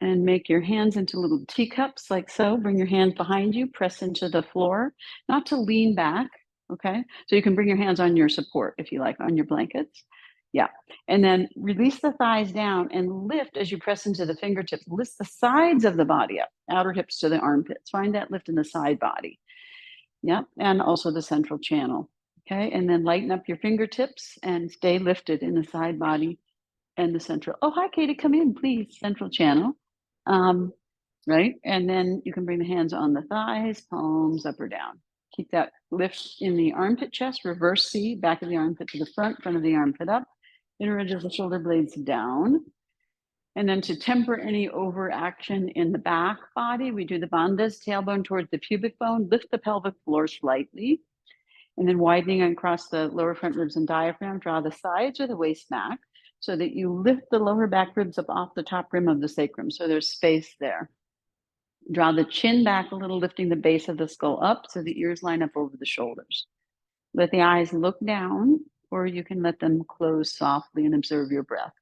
And make your hands into little teacups like so. Bring your hands behind you, press into the floor, not to lean back, okay? So you can bring your hands on your support if you like, on your blankets. Yeah, and then release the thighs down and lift as you press into the fingertips. Lift the sides of the body up, outer hips to the armpits. Find that lift in the side body. Yeah, and also the central channel. Okay, and then lighten up your fingertips and stay lifted in the side body and the central. Oh, hi, Katie, come in, please. Central channel. Um, right, and then you can bring the hands on the thighs, palms up or down. Keep that lift in the armpit chest, reverse C, back of the armpit to the front of the armpit up, inner edge of the shoulder blades down. And then to temper any overaction in the back body, we do the bandhas, tailbone towards the pubic bone, lift the pelvic floor slightly, and then widening across the lower front ribs and diaphragm, draw the sides or the waist back so that you lift the lower back ribs up off the top rim of the sacrum. So there's space there. Draw the chin back a little, lifting the base of the skull up so the ears line up over the shoulders. Let the eyes look down, or you can let them close softly and observe your breath.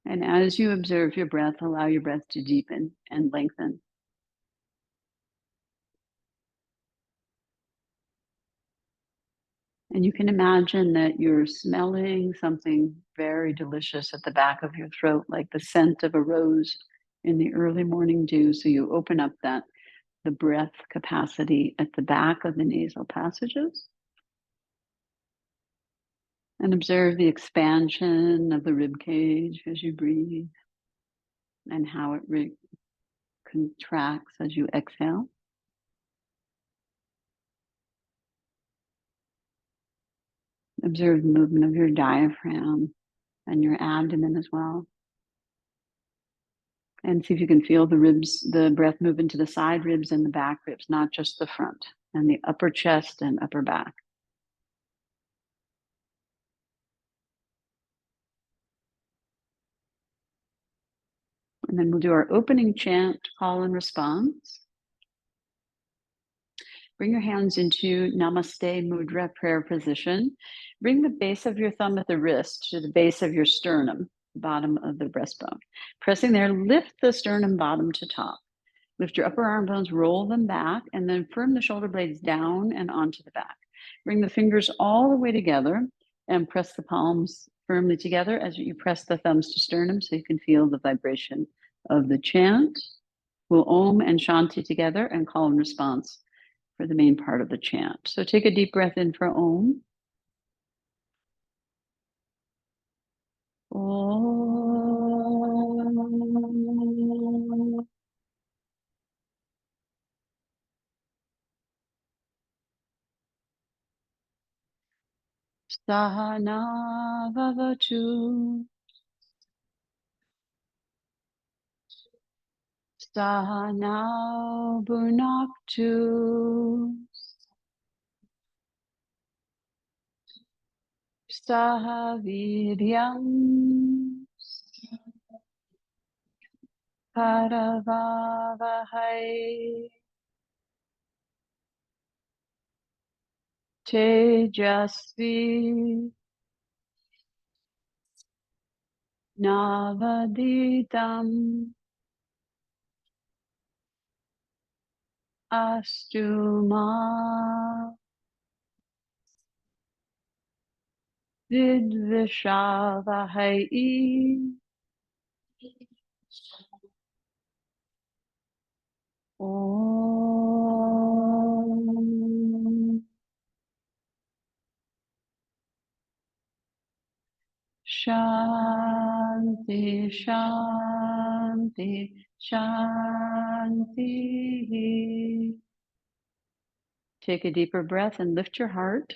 And as you observe your breath, allow your breath to deepen and lengthen. And you can imagine that you're smelling something very delicious at the back of your throat, like the scent of a rose in the early morning dew. So you open up the breath capacity at the back of the nasal passages. And observe the expansion of the rib cage as you breathe and how it contracts as you exhale. Observe the movement of your diaphragm and your abdomen as well. And see if you can feel the ribs, the breath move into the side ribs and the back ribs, not just the front, and the upper chest and upper back. And then we'll do our opening chant, call and response. Bring your hands into Namaste Mudra prayer position. Bring the base of your thumb at the wrist to the base of your sternum, bottom of the breastbone. Pressing there, lift the sternum bottom to top. Lift your upper arm bones, roll them back, and then firm the shoulder blades down and onto the back. Bring the fingers all the way together and press the palms firmly together as you press the thumbs to sternum so you can feel the vibration of the chant. We'll Om and Shanti together and call and response for the main part of the chant. So take a deep breath in for Om. Om. Sahana Vavatu. Sahana Bhunaktu. Sahaviryam Karavavahai Tejasvi Navaditam Astuma Vidvishavahai. Om Shanti, Shanti, Shanti. Take a deeper breath and lift your heart.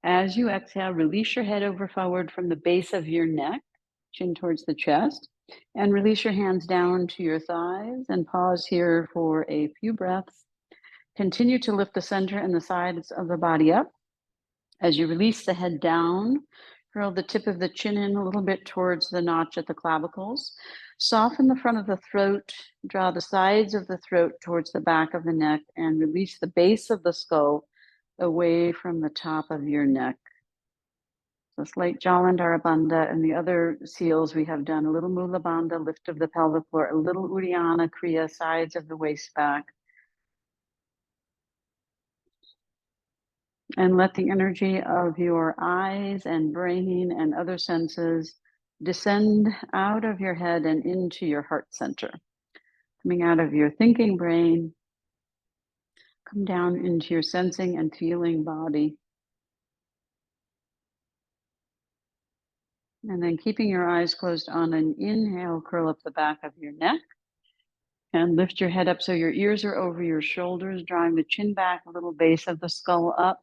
As you exhale, release your head over forward from the base of your neck, chin towards the chest, and release your hands down to your thighs and pause here for a few breaths. Continue to lift the center and the sides of the body up. As you release the head down, curl the tip of the chin in a little bit towards the notch at the clavicles. Soften the front of the throat, draw the sides of the throat towards the back of the neck, and release the base of the skull away from the top of your neck. So slight Jalandhara Bandha, and the other seals we have done a little Mula Bandha, lift of the pelvic floor, a little Uddiyana Kriya, sides of the waist back. And let the energy of your eyes and brain and other senses descend out of your head and into your heart center. Coming out of your thinking brain, come down into your sensing and feeling body. And then keeping your eyes closed on an inhale, curl up the back of your neck and lift your head up so your ears are over your shoulders, drawing the chin back, a little base of the skull up.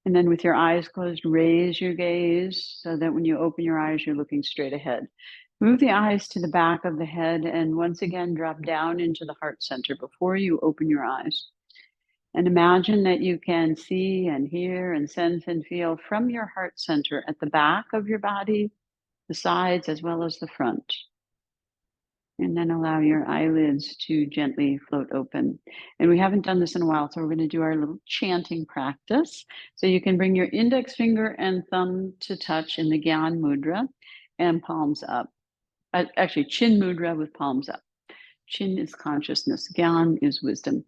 And then with your eyes closed, raise your gaze so that when you open your eyes, you're looking straight ahead. Move the eyes to the back of the head and once again drop down into the heart center before you open your eyes. And imagine that you can see and hear and sense and feel from your heart center at the back of your body, the sides as well as the front. And then allow your eyelids to gently float open. And we haven't done this in a while, so we're going to do our little chanting practice. So you can bring your index finger and thumb to touch in the Gyan Mudra and palms up. Actually, Chin Mudra with palms up. Chin is consciousness, Gyan is wisdom.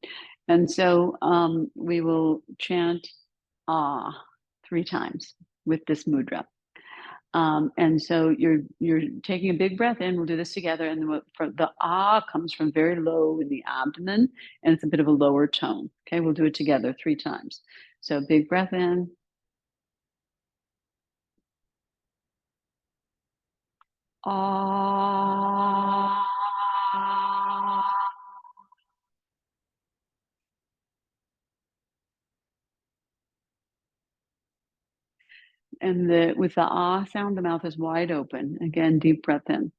And so we will chant Ah 3 times with this mudra. And so you're taking a big breath in. We'll do this together. And then for the ah comes from very low in the abdomen, and it's a bit of a lower tone. Okay, we'll do it together 3 times. So big breath in. Ah. And with the ah sound, the mouth is wide open. Again, deep breath in.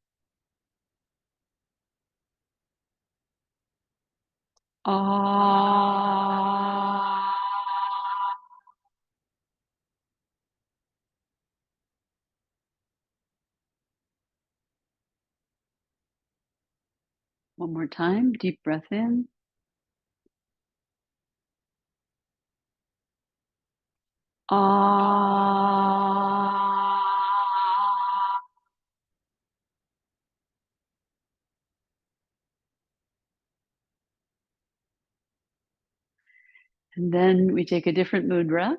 Ah. One more time, deep breath in. Ah. And then we take a different mudra,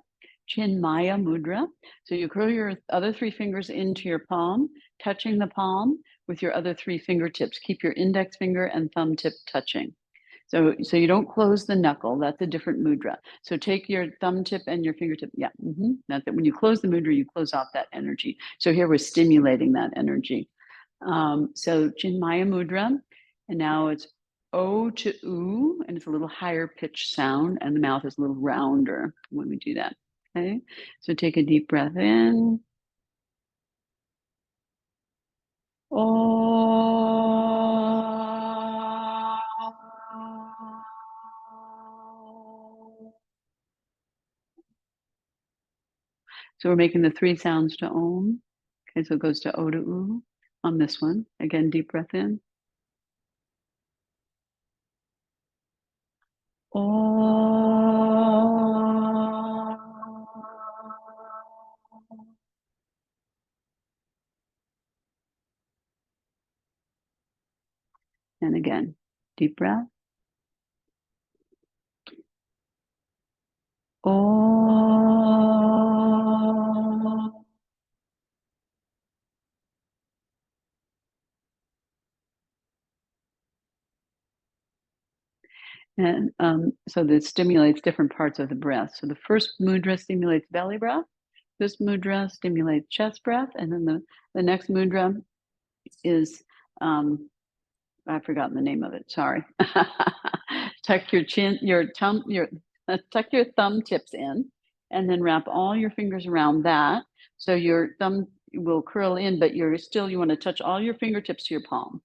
Chinmaya mudra. So you curl your other 3 fingers into your palm, touching the palm with your other 3 fingertips. Keep your index finger and thumb tip touching. So you don't close the knuckle. That's a different mudra. So take your thumb tip and your fingertip. Yeah, that's it. When you close the mudra, you close off that energy. So here we're stimulating that energy. So Chinmaya mudra, and now it's O to U, and it's a little higher pitch sound, and the mouth is a little rounder when we do that. Okay, so take a deep breath in. So we're making the 3 sounds to Om. Okay, so it goes to O to U on this one. Again, deep breath in. And again, deep breath. And so this stimulates different parts of the breath. So the first mudra stimulates belly breath. This mudra stimulates chest breath. And then the next mudra is, I've forgotten the name of it. Sorry. Tuck your chin, tuck your thumb tips in, and then wrap all your fingers around that. So your thumb will curl in, but you want to touch all your fingertips to your palm.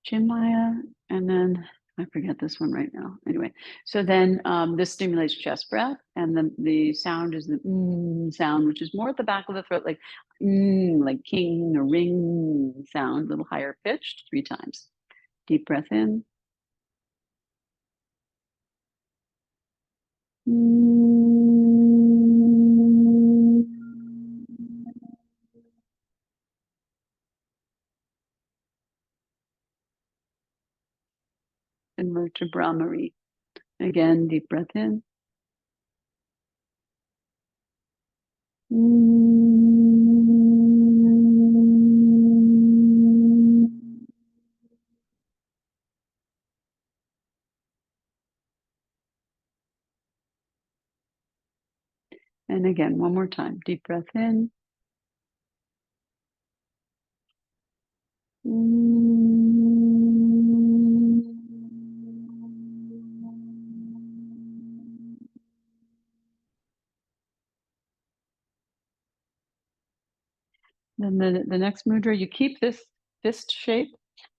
Chinmaya, and then I forget this one right now. Anyway, so then this stimulates chest breath, and the sound is the sound, which is more at the back of the throat, like king or ring sound, a little higher pitched, 3 times. Deep breath in. similar to Brahmari. Again, deep breath in. And again, one more time, deep breath in. Then the next mudra, you keep this fist shape,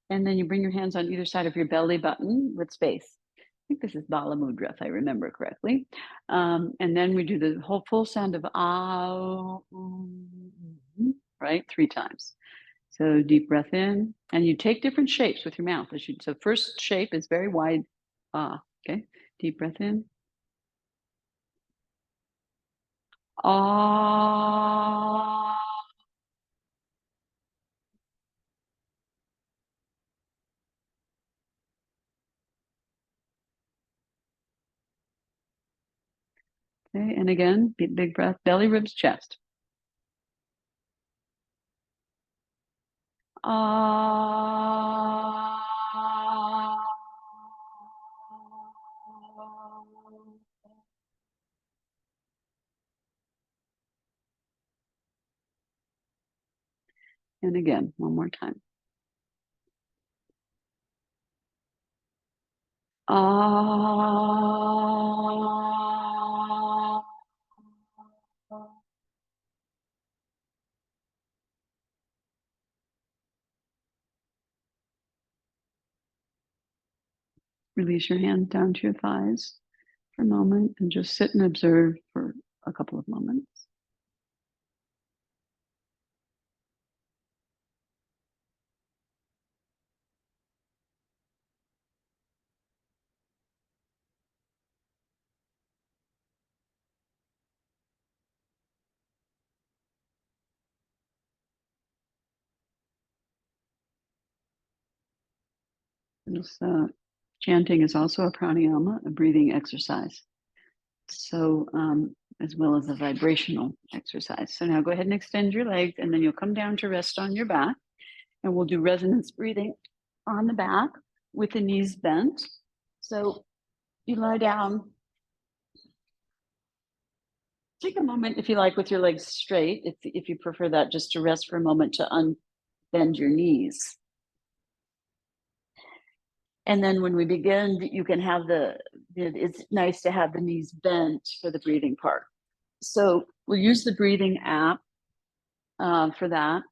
and then you bring your hands on either side of your belly button with space. I think this is Bala Mudra, if I remember correctly. And then we do the whole full sound of ah, right? 3 times. So deep breath in, and you take different shapes with your mouth. So first shape is very wide, ah, okay? Deep breath in. Ah. Okay, and again, big breath, belly, ribs, chest. Ah. And again, one more time. Ah. Release your hand down to your thighs for a moment and just sit and observe for a couple of moments. This chanting is also a pranayama, a breathing exercise. So, as well as a vibrational exercise. So now go ahead and extend your legs, and then you'll come down to rest on your back. And we'll do resonance breathing on the back with the knees bent. So you lie down. Take a moment, if you like, with your legs straight, if you prefer that, just to rest for a moment to unbend your knees. And then when we begin, you can have it's nice to have the knees bent for the breathing part. So we'll use the breathing app for that.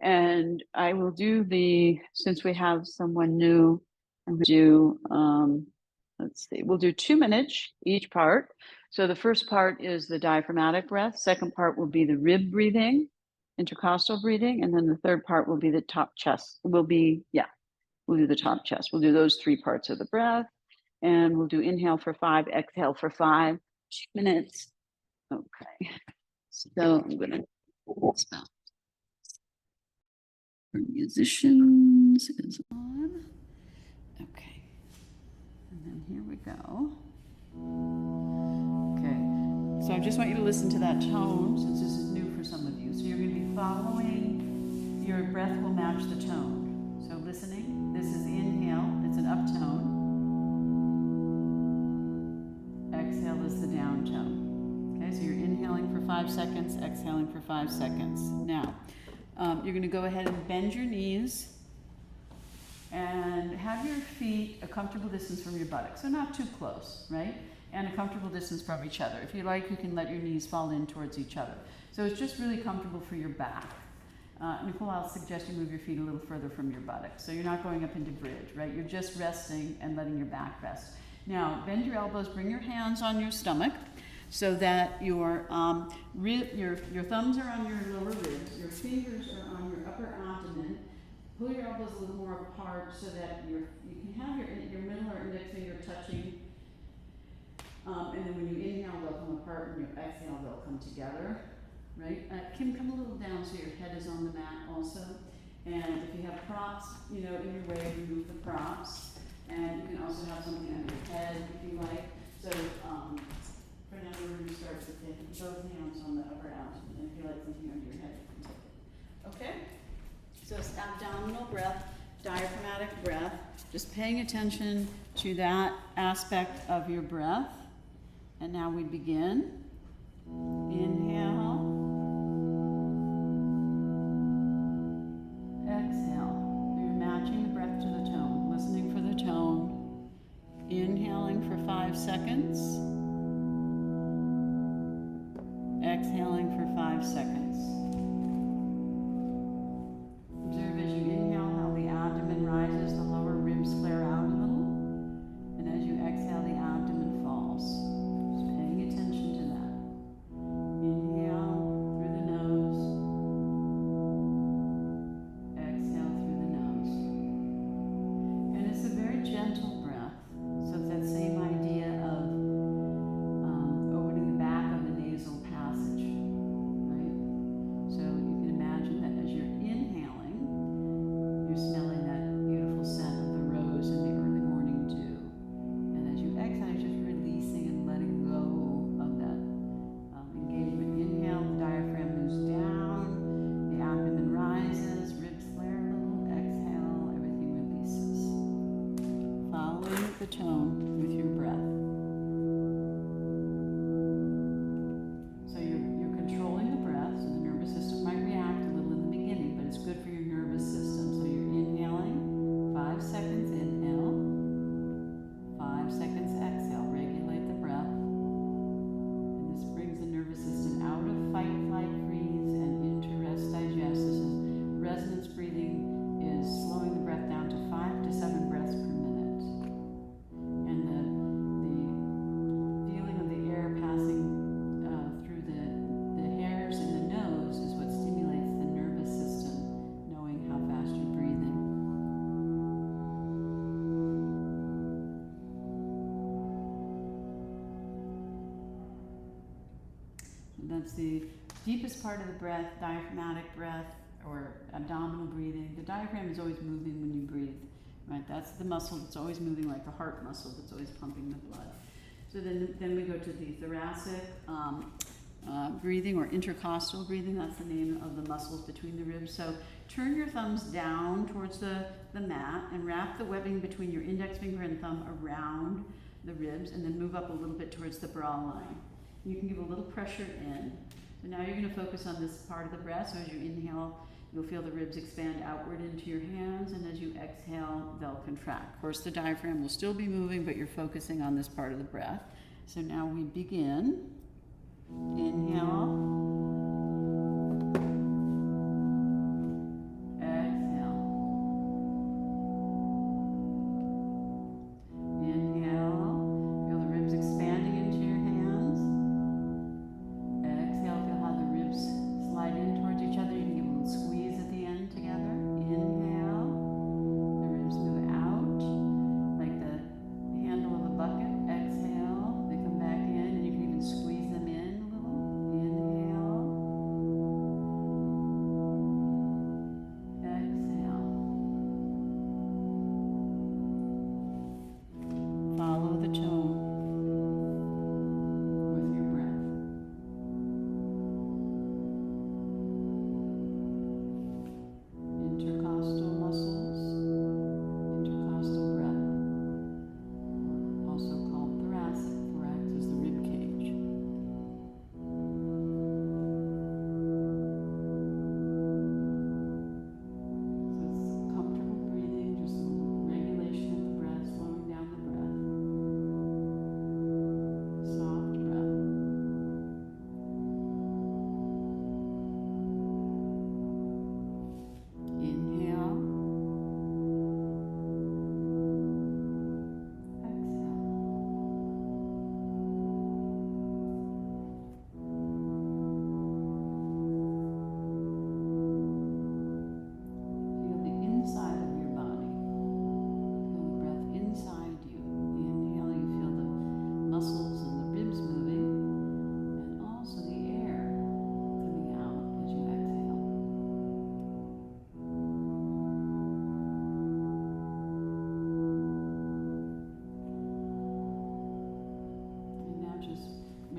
And I will do since we have someone new, I'm going to do, let's see, we'll do 2 minutes each part. So the first part is the diaphragmatic breath. Second part will be the rib breathing, intercostal breathing. And then the third part will be the top chest. We'll do the top chest. We'll do those 3 parts of the breath. And we'll do inhale for 5, exhale for 5, 2 minutes. Okay. So I'm going to stop. For musicians is on. Okay. And then here we go. Okay. So I just want you to listen to that tone, since this is new for some of you. So you're going to be following, your breath will match the tone. So listening, this is the inhale, it's an up tone. Exhale is the down tone. Okay, so you're inhaling for 5 seconds, exhaling for 5 seconds. Now, you're going to go ahead and bend your knees and have your feet a comfortable distance from your buttocks. So not too close, right? And a comfortable distance from each other. If you like, you can let your knees fall in towards each other. So it's just really comfortable for your back. Nicole, I'll suggest you move your feet a little further from your buttocks. So you're not going up into bridge, right? You're just resting and letting your back rest. Now, bend your elbows, bring your hands on your stomach so that your thumbs are on your lower ribs, your fingers are on your upper abdomen. Pull your elbows a little more apart so that you can have your middle or index finger touching. And then when you inhale, they'll come apart, and you exhale, they'll come together. Right? Kim, come a little down so your head is on the mat also. And if you have props, in your way, remove the props. And you can also have something on your head if you like. So for now, we're going to start with both hands on the upper abdomen. And if you like something under your head, you can take it. Okay? So it's abdominal breath, diaphragmatic breath. Just paying attention to that aspect of your breath. And now we begin. Inhale. Exhale. You're matching the breath to the tone, listening for the tone. Inhaling for 5 seconds. Exhaling for 5 seconds. Observe as you inhale how the abdomen rises, the lower ribs flare out a little. And as you exhale, the abdomen falls. Just paying attention to that. Inhale through the nose. Exhale through the nose. And it's a very gentle breath. So it's that same idea of opening the back of the nasal passage, right? So you can imagine that as you're inhaling, you're smelling that beautiful scent of the rose in the early morning dew. And as you exhale, you're just releasing and letting go of that engagement. Inhale, the diaphragm moves down, the abdomen rises, ribs flare a little. Exhale, everything releases. Following the tone with your breath. So you're controlling the breath, so the nervous system might react a little in the beginning, but it's good for your nervous system. So you're inhaling, 5 seconds inhale, 5 seconds exhale. Regulate the breath. And this brings the nervous system out of fight, flight, freeze, and into rest, digest. This is resonance breathing, is slowing the breath down to 5 to 7 breaths per minute. And the feeling of the air passing through the hairs in the nose is what stimulates the nervous system, knowing how fast you're breathing. And that's the deepest part of the breath, diaphragmatic breath or abdominal breathing. The diaphragm is always moving when you breathe, right? That's the muscle that's always moving, like the heart muscle that's always pumping the blood. So then we go to the thoracic breathing or intercostal breathing. That's the name of the muscles between the ribs. So turn your thumbs down towards the mat and wrap the webbing between your index finger and thumb around the ribs, and then move up a little bit towards the brow line. You can give a little pressure in. So now you're going to focus on this part of the breath. So as you inhale, you'll feel the ribs expand outward into your hands, and as you exhale, they'll contract. Of course, the diaphragm will still be moving, but you're focusing on this part of the breath. So now we begin. Inhale. Exhale. Inhale. Feel the ribs expanding into your hands. Exhale. Feel how the ribs slide in towards each other. You can give a little squeeze at the end together. Inhale. The ribs move out like the handle of a bucket. Exhale. They come back in, and you can even squeeze them in a little. Inhale.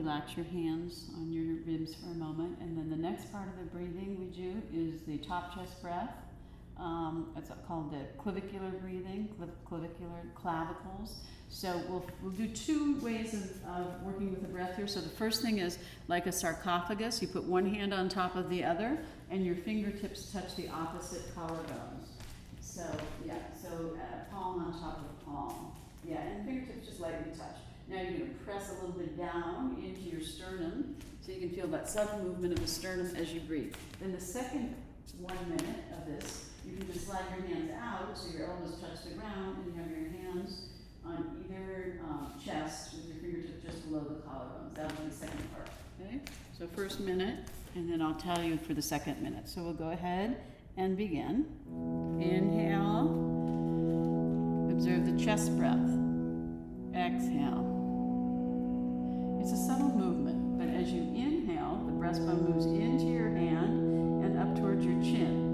relax your hands on your ribs for a moment. And then the next part of the breathing we do is the top chest breath. It's called the clavicular breathing, clavicular clavicles. So we'll do two ways of working with the breath here. So the first thing is like a sarcophagus. You put one hand on top of the other, and your fingertips touch the opposite collarbones. So yeah, so palm on top of palm. Yeah, and fingertips just lightly touch. Now you're going to press a little bit down into your sternum, so you can feel that subtle movement of the sternum as you breathe. Then the second 1 minute of this, you can just slide your hands out so your elbows touch the ground, and you have your hands on either chest with your fingertips just below the collarbones. That'll be the second part. Okay? So first minute, and then I'll tell you for the second minute. So we'll go ahead and begin. Inhale. Observe the chest breath. Exhale. It's a subtle movement, but as you inhale, the breastbone moves into your hand and up towards your chin.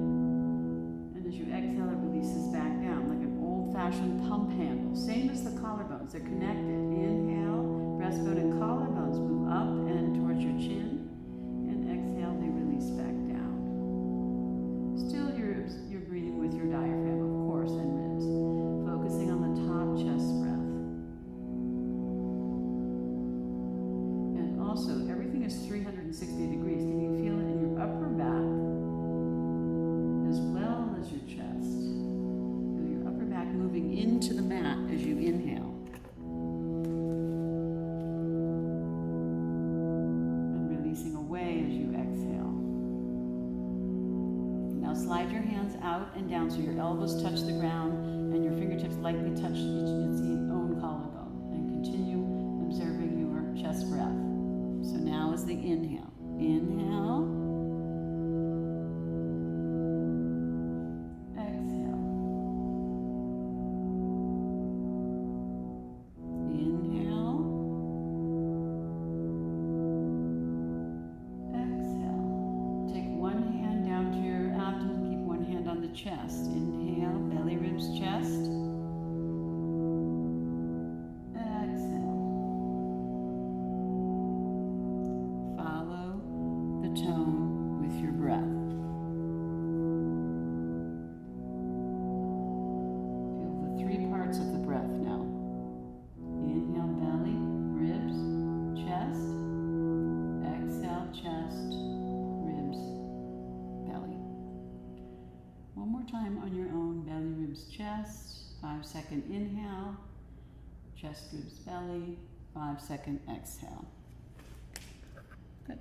And as you exhale, it releases back down like an old-fashioned pump handle. Same as the collarbones, they're connected. Inhale, breastbone and collarbones move up and towards your chin, and exhale, they release back down. Still, you're breathing with your diaphragm, of course, and ribs, focusing on the top chest breath. And also, everything is 360 degrees. Can you feel it in your upper back as well as your chest? Feel your upper back moving into the mat as you inhale. And releasing away as you exhale. Now slide your hands out and down so your elbows touch the ground and your fingertips lightly touch its own collarbone. And continue observing your chest breath. So now is the inhale. Inhale. Exhale. Inhale. Exhale. Take one hand down to your abdomen, keep one hand on the chest. Inhale, belly, ribs, chest. Exhale. Follow the tone with your breath. Feel the three parts of the breath now. Inhale, belly, ribs, chest. Exhale, chest, ribs, belly. One more time on your own. Belly, ribs, chest. 5-second inhale. Chest, ribs, belly. 5-second exhale. Good.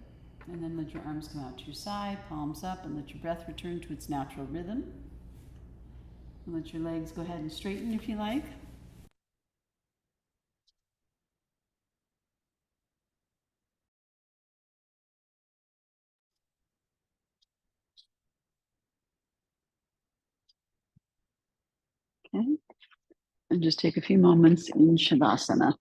And then let your arms come out to your side, palms up, and let your breath return to its natural rhythm. And let your legs go ahead and straighten if you like. Okay. And just take a few moments in Shavasana.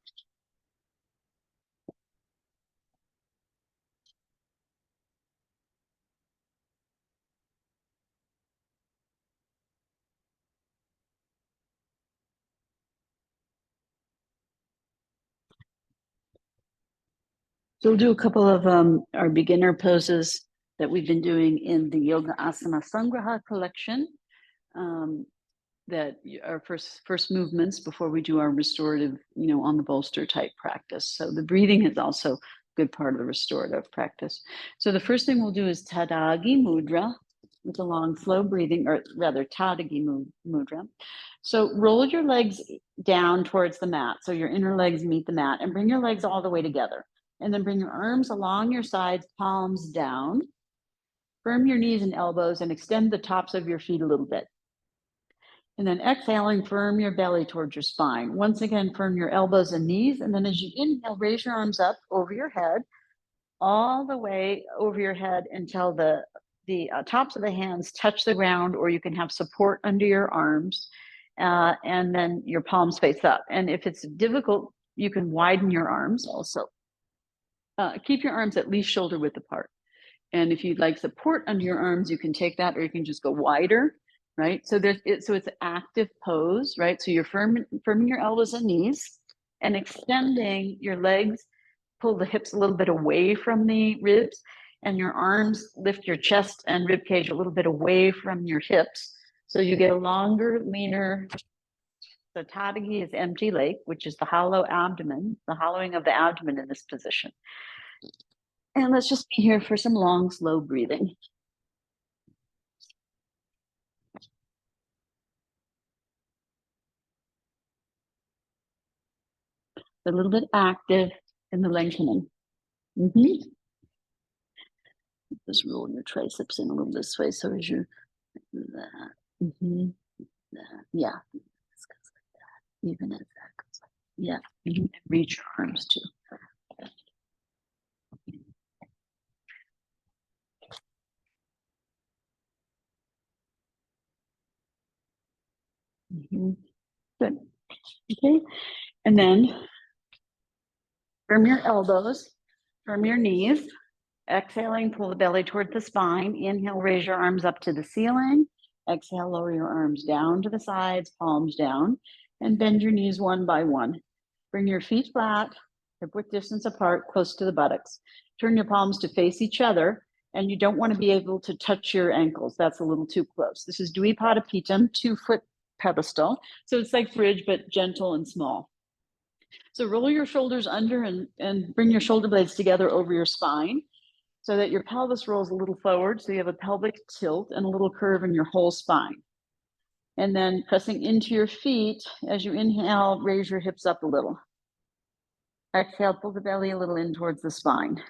So we'll do a couple of our beginner poses that we've been doing in the Yoga Asana Sangraha collection. That are first movements before we do our restorative, on the bolster type practice. So the breathing is also a good part of the restorative practice. So the first thing we'll do is Tadagi Mudra with a long, slow breathing, or rather Tadagi Mudra. So roll your legs down towards the mat. So your inner legs meet the mat, and bring your legs all the way together. And then bring your arms along your sides, palms down. Firm your knees and elbows and extend the tops of your feet a little bit. And then exhaling, firm your belly towards your spine. Once again, firm your elbows and knees. And then as you inhale, raise your arms up over your head, all the way over your head until the tops of the hands touch the ground, or you can have support under your arms. And then your palms face up. And if it's difficult, you can widen your arms also. Keep your arms at least shoulder width apart. And if you'd like support under your arms, you can take that, or you can just go wider. Right, so it's an active pose, right? So you're firming your elbows and knees, and extending your legs pull the hips a little bit away from the ribs, and your arms lift your chest and rib cage a little bit away from your hips. So you get a longer, leaner. So Tadagi is empty lake, which is the hollow abdomen, the hollowing of the abdomen in this position. And let's just be here for some long, slow breathing. A little bit active in the lengthening. Just roll your triceps in a little this way. So as you that. Yeah. Even as that goes. Yeah. Reach your arms too. Good. Okay. And then firm your elbows, firm your knees. Exhaling, pull the belly toward the spine. Inhale, raise your arms up to the ceiling. Exhale, lower your arms down to the sides, palms down, and bend your knees one by one. Bring your feet flat, hip width distance apart, close to the buttocks. Turn your palms to face each other, and you don't want to be able to touch your ankles. That's a little too close. This is Dvipada Pitam, 2-foot pedestal. So it's like bridge, but gentle and small. So roll your shoulders under and bring your shoulder blades together over your spine, so that your pelvis rolls a little forward, so you have a pelvic tilt and a little curve in your whole spine. And then pressing into your feet, as you inhale, raise your hips up a little. Exhale, pull the belly a little in towards the spine.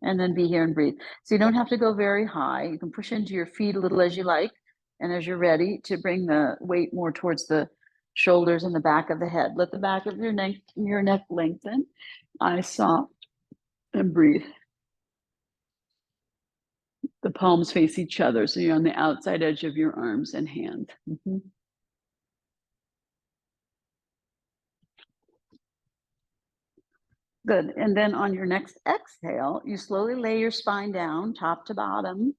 And then be here and breathe. So you don't have to go very high. You can push into your feet a little as you like, and as you're ready to bring the weight more towards the shoulders and the back of the head. Let the back of your neck lengthen. Eyes soft, and breathe. The palms face each other, so you're on the outside edge of your arms and hands. Good. And then on your next exhale, you slowly lay your spine down, top to bottom.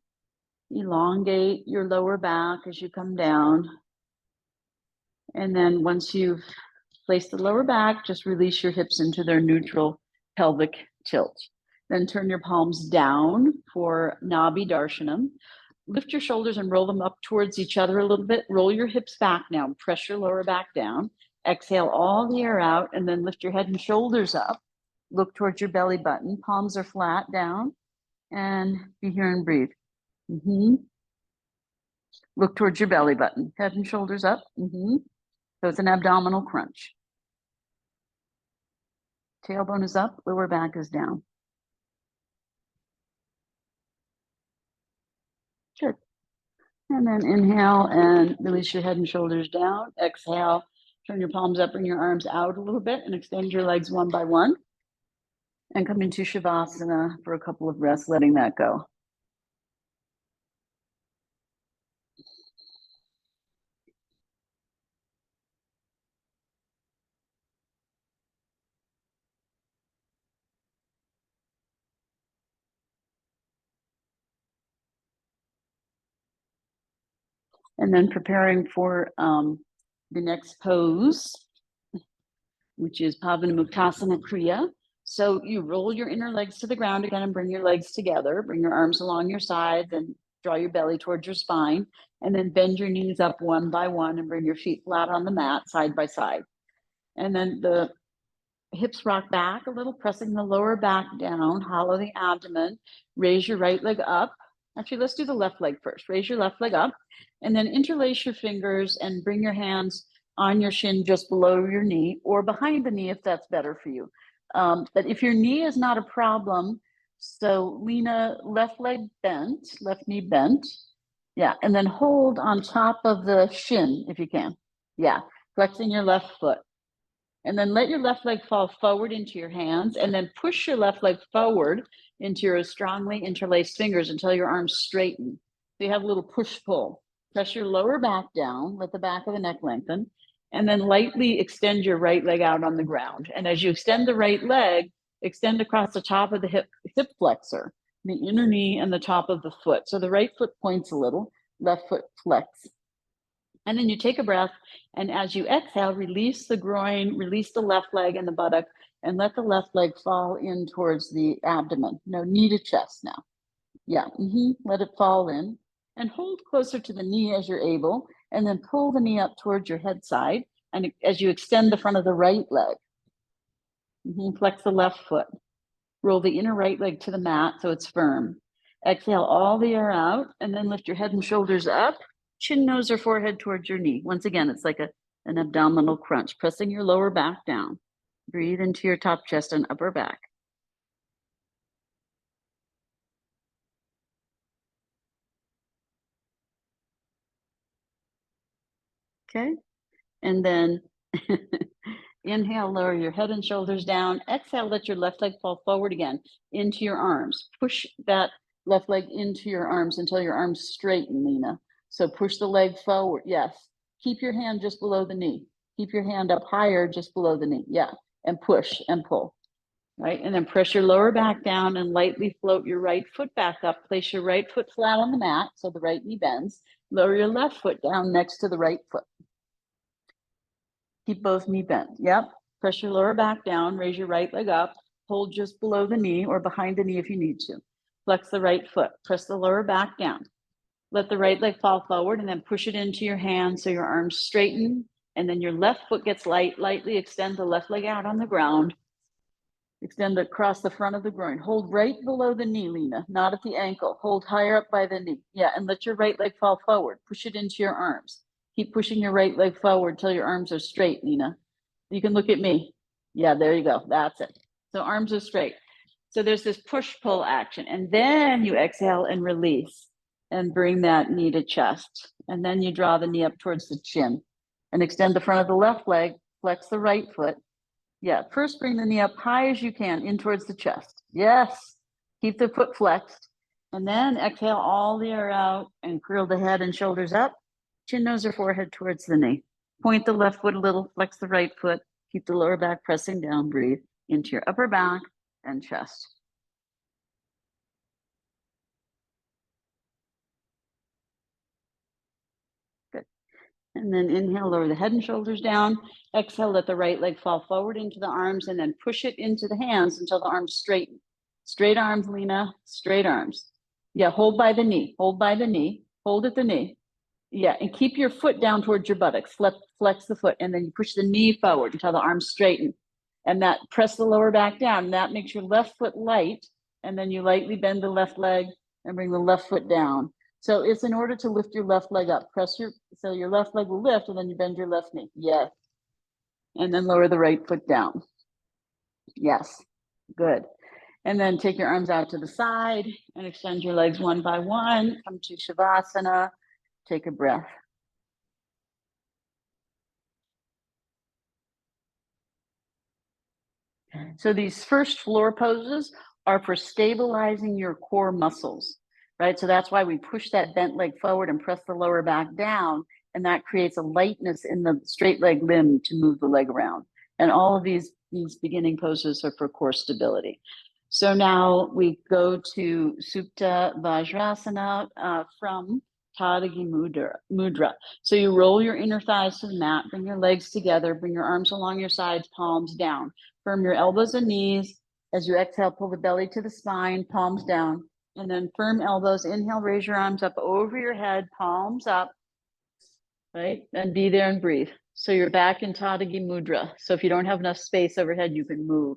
Elongate your lower back as you come down. And then once you've placed the lower back, just release your hips into their neutral pelvic tilt. Then turn your palms down for Nabhi Darshanam. Lift your shoulders and roll them up towards each other a little bit. Roll your hips back now. Press your lower back down. Exhale all the air out, and then lift your head and shoulders up. Look towards your belly button. Palms are flat down. And be here and breathe. Look towards your belly button. Head and shoulders up. So it's an abdominal crunch. Tailbone is up. Lower back is down. Good. And then inhale and release your head and shoulders down. Exhale, turn your palms up, bring your arms out a little bit and extend your legs one by one. And come into Shavasana for a couple of breaths, letting that go. And then preparing for the next pose, which is Pavanamuktasana Kriya. So you roll your inner legs to the ground again and bring your legs together. Bring your arms along your sides and draw your belly towards your spine. And then bend your knees up one by one and bring your feet flat on the mat, side by side. And then the hips rock back a little, pressing the lower back down, hollow the abdomen, raise your right leg up. Actually, let's do the left leg first. Raise your left leg up and then interlace your fingers and bring your hands on your shin just below your knee or behind the knee if that's better for you. But if your knee is not a problem, so Lena, left leg bent, left knee bent. Yeah, and then hold on top of the shin if you can. Yeah, flexing your left foot. And then let your left leg fall forward into your hands and then push your left leg forward into your strongly interlaced fingers until your arms straighten. So you have a little push-pull. Press your lower back down, let the back of the neck lengthen, and then lightly extend your right leg out on the ground. And as you extend the right leg, extend across the top of the hip flexor, the inner knee and the top of the foot. So the right foot points a little, left foot flex. And then you take a breath, and as you exhale, release the groin, release the left leg and the buttock, and let the left leg fall in towards the abdomen. No, knee to chest now. Yeah, let it fall in and hold closer to the knee as you're able, and then pull the knee up towards your head side. And as you extend the front of the right leg, flex the left foot. Roll the inner right leg to the mat so it's firm. Exhale all the air out, and then lift your head and shoulders up, chin, nose, or forehead towards your knee. Once again, it's like an abdominal crunch, pressing your lower back down. Breathe into your top chest and upper back. Okay, and then inhale, lower your head and shoulders down. Exhale, let your left leg fall forward again into your arms. Push that left leg into your arms until your arms straighten, Lena. So push the leg forward. Yes. Keep your hand just below the knee. Keep your hand up higher just below the knee. Yeah. And push and pull. Right. And then press your lower back down and lightly float your right foot back up. Place your right foot flat on the mat so the right knee bends. Lower your left foot down next to the right foot. Keep both knee bent. Yep. Press your lower back down. Raise your right leg up. Hold just below the knee or behind the knee if you need to. Flex the right foot. Press the lower back down. Let the right leg fall forward and then push it into your hand so your arms straighten. And then your left foot gets light. Lightly extend the left leg out on the ground. Extend across the front of the groin. Hold right below the knee, Lena, not at the ankle. Hold higher up by the knee. Yeah, and let your right leg fall forward. Push it into your arms. Keep pushing your right leg forward till your arms are straight, Lena. You can look at me. Yeah, there you go. That's it. So arms are straight. So there's this push-pull action. And then you exhale and release and bring that knee to chest. And then you draw the knee up towards the chin and extend the front of the left leg. Flex the right foot. Yeah, first bring the knee up high as you can in towards the chest. Yes, keep the foot flexed. And then exhale all the air out and curl the head and shoulders up. Chin, nose, or forehead towards the knee. Point the left foot a little, flex the right foot. Keep the lower back pressing down. Breathe into your upper back and chest. Good. And then inhale, lower the head and shoulders down. Exhale, let the right leg fall forward into the arms and then push it into the hands until the arms straighten. Straight arms, Lena, straight arms. Yeah, hold by the knee, hold by the knee, hold at the knee. Yeah, and keep your foot down towards your buttocks. Flex the foot, and then you push the knee forward until the arms straighten. And that press the lower back down. And that makes your left foot light, and then you lightly bend the left leg and bring the left foot down. So it's in order to lift your left leg up. So your left leg will lift, and then you bend your left knee. Yes. And then lower the right foot down. Yes. Good. And then take your arms out to the side and extend your legs one by one. Come to Shavasana. Take a breath. So these first floor poses are for stabilizing your core muscles, right? So that's why we push that bent leg forward and press the lower back down, and that creates a lightness in the straight leg limb to move the leg around. And all of these beginning poses are for core stability. So now we go to Supta Vajrasana from Tadagi Mudra. So you roll your inner thighs to the mat, bring your legs together, bring your arms along your sides, palms down. Firm your elbows and knees. As you exhale, pull the belly to the spine, palms down. And then firm elbows. Inhale, raise your arms up over your head, palms up, right? And be there and breathe. So you're back in Tadagi Mudra. So if you don't have enough space overhead, you can move.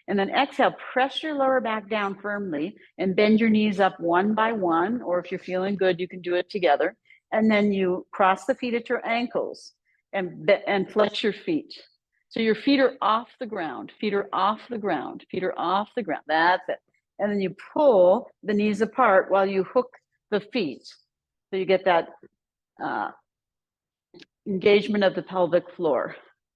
And then exhale, press your lower back down firmly and bend your knees up one by one, or if you're feeling good, you can do it together. And then you cross the feet at your ankles and flex your feet. So your feet are off the ground, feet are off the ground, feet are off the ground. That's it. And then you pull the knees apart while you hook the feet. So you get that engagement of the pelvic floor,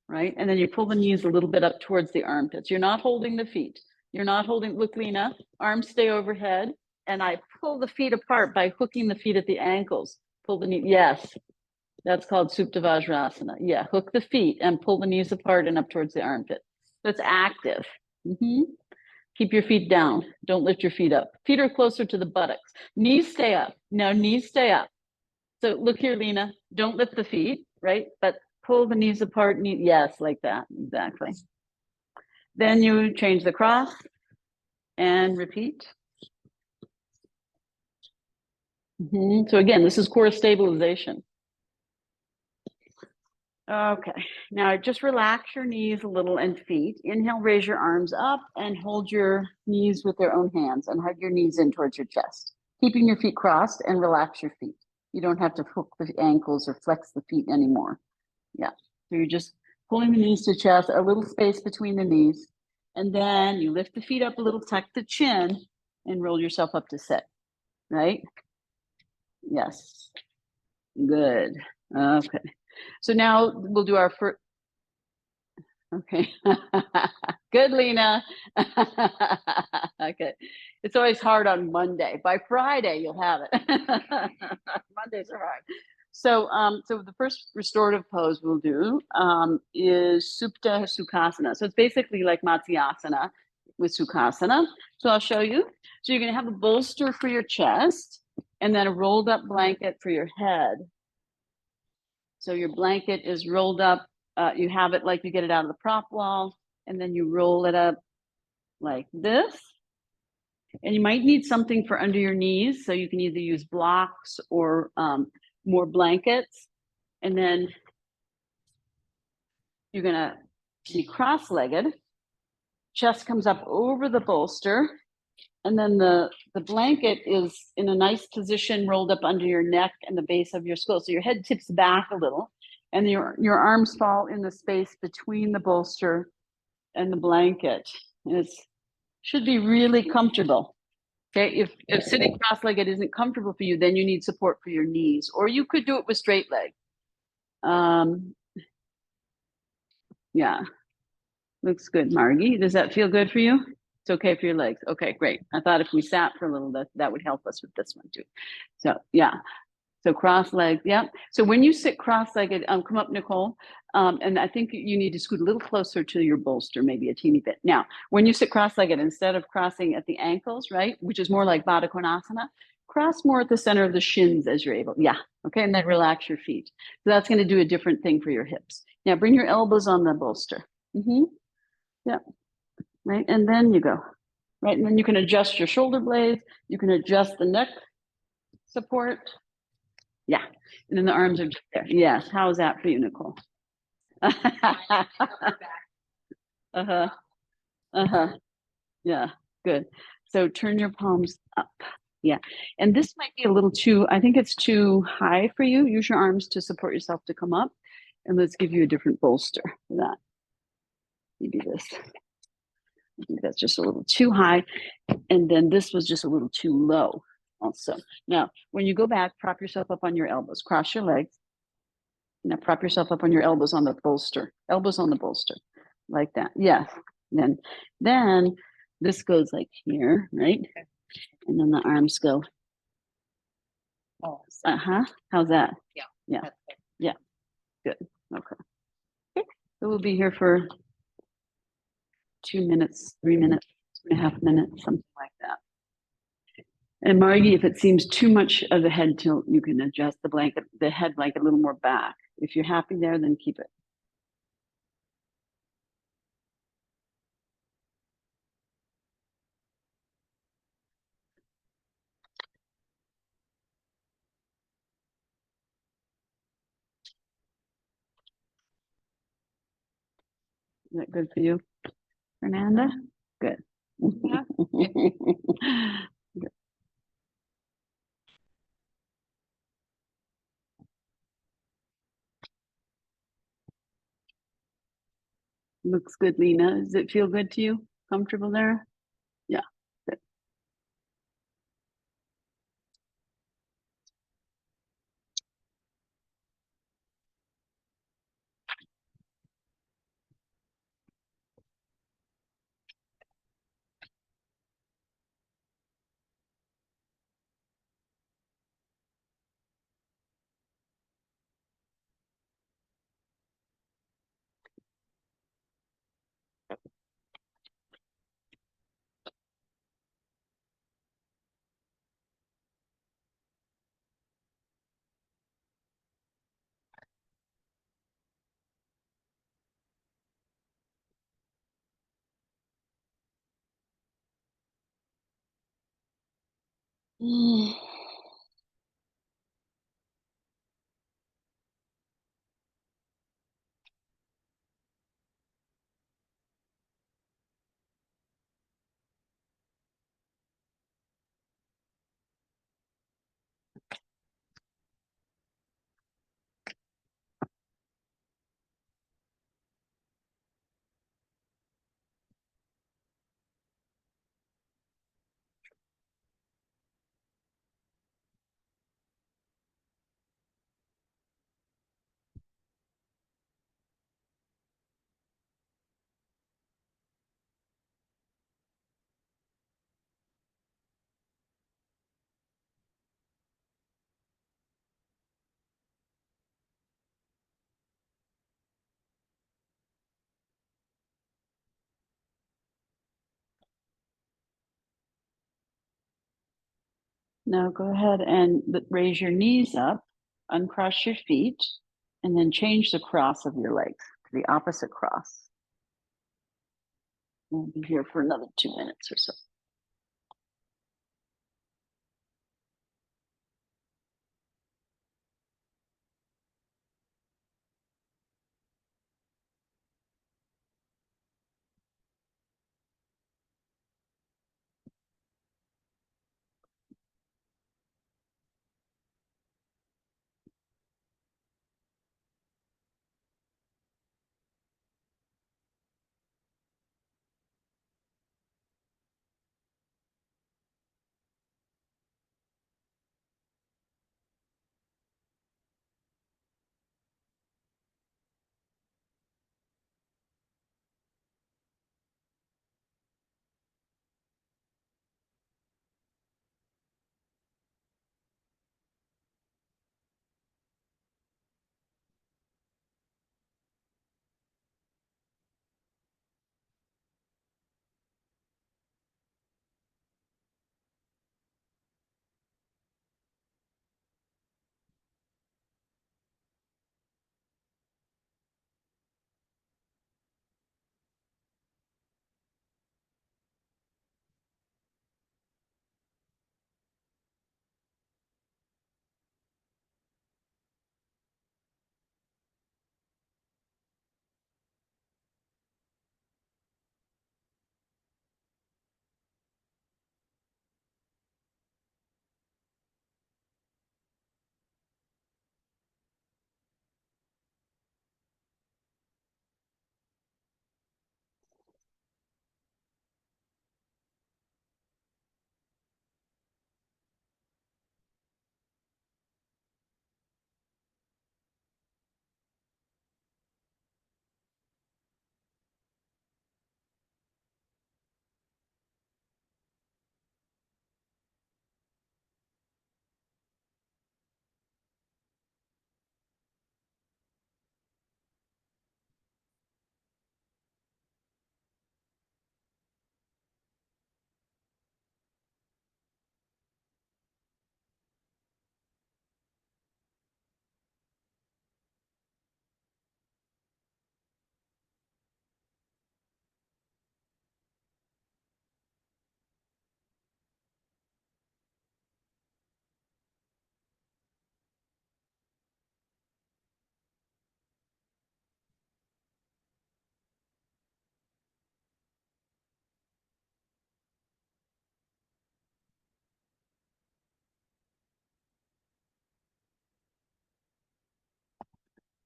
right? And then you pull the knees a little bit up towards the armpits. You're not holding the feet. You're not holding, look, Lena, arms stay overhead. And I pull the feet apart by hooking the feet at the ankles. Pull the knee, yes. That's called Supta Vajrasana. Yeah, hook the feet and pull the knees apart and up towards the armpit. So it's active. Keep your feet down. Don't lift your feet up. Feet are closer to the buttocks. Knees stay up. Now knees stay up. So look here, Lena. Don't lift the feet, right? But pull the knees apart. Yes, like that. Exactly. Then you change the cross and repeat. So again, this is core stabilization. Okay, now just relax your knees a little and feet. Inhale, raise your arms up and hold your knees with their own hands and hug your knees in towards your chest. Keeping your feet crossed and relax your feet. You don't have to hook the ankles or flex the feet anymore. Yeah, so you're just pulling the knees to chest, a little space between the knees. And then you lift the feet up a little, tuck the chin and roll yourself up to sit, right? Yes, good. Okay. So now we'll do our first. Okay. Good, Lena. Okay. It's always hard on Monday. By Friday, you'll have it. Mondays are hard. So the first restorative pose we'll do is Supta Sukhasana. So it's basically like Matsyasana with Sukhasana. So I'll show you. So you're going to have a bolster for your chest and then a rolled up blanket for your head. So your blanket is rolled up. You have it like you get it out of the prop wall, and then you roll it up like this. And you might need something for under your knees. So you can either use blocks or more blankets. And then you're going to be cross-legged. Chest comes up over the bolster. And then the blanket is in a nice position rolled up under your neck and the base of your skull. So your head tips back a little and your arms fall in the space between the bolster and the blanket. And it should be really comfortable. Okay, if sitting cross-legged isn't comfortable for you, then you need support for your knees, or you could do it with straight leg. Yeah, looks good, Margie. Does that feel good for you? It's okay for your legs. Okay, great. I thought if we sat for a little, that would help us with this one too. So yeah, so cross legs. Yeah. So when you sit cross-legged, come up, Nicole. And I think you need to scoot a little closer to your bolster, maybe a teeny bit. Now, when you sit cross-legged, instead of crossing at the ankles, right, which is more like Baddha Konasana, cross more at the center of the shins as you're able. Yeah. Okay. And then relax your feet. So that's going to do a different thing for your hips. Now bring your elbows on the bolster. Yeah. Right. And then you go. Right. And then you can adjust your shoulder blades. You can adjust the neck support. Yeah. And then the arms are just there. Yes. How is that for you, Nicole? Uh-huh. Uh-huh. Yeah. Good. So turn your palms up. Yeah. And this might be a little too, I think it's too high for you. Use your arms to support yourself to come up. And let's give you a different bolster for that. Maybe this. I think that's just a little too high. And then this was just a little too low also. Now, when you go back, prop yourself up on your elbows, cross your legs. Now prop yourself up on your elbows on the bolster, elbows on the bolster, like that. Yes. Then this goes like here, right? And then the arms go. Uh-huh. How's that? Yeah. Yeah. Good. Okay. So we'll be here for 2 minutes, 3 minutes, 2.5 minutes, something like that. And Margie, if it seems too much of the head tilt, you can adjust the blanket, the head blanket a little more back. If you're happy there, then keep it. Is that good for you, Fernanda? Good. Yeah. Looks good, Lena. Does it feel good to you? Comfortable there? Yeah. Good. Mm. Now go ahead and raise your knees up, uncross your feet, and then change the cross of your legs to the opposite cross. We'll be here for another 2 minutes or so.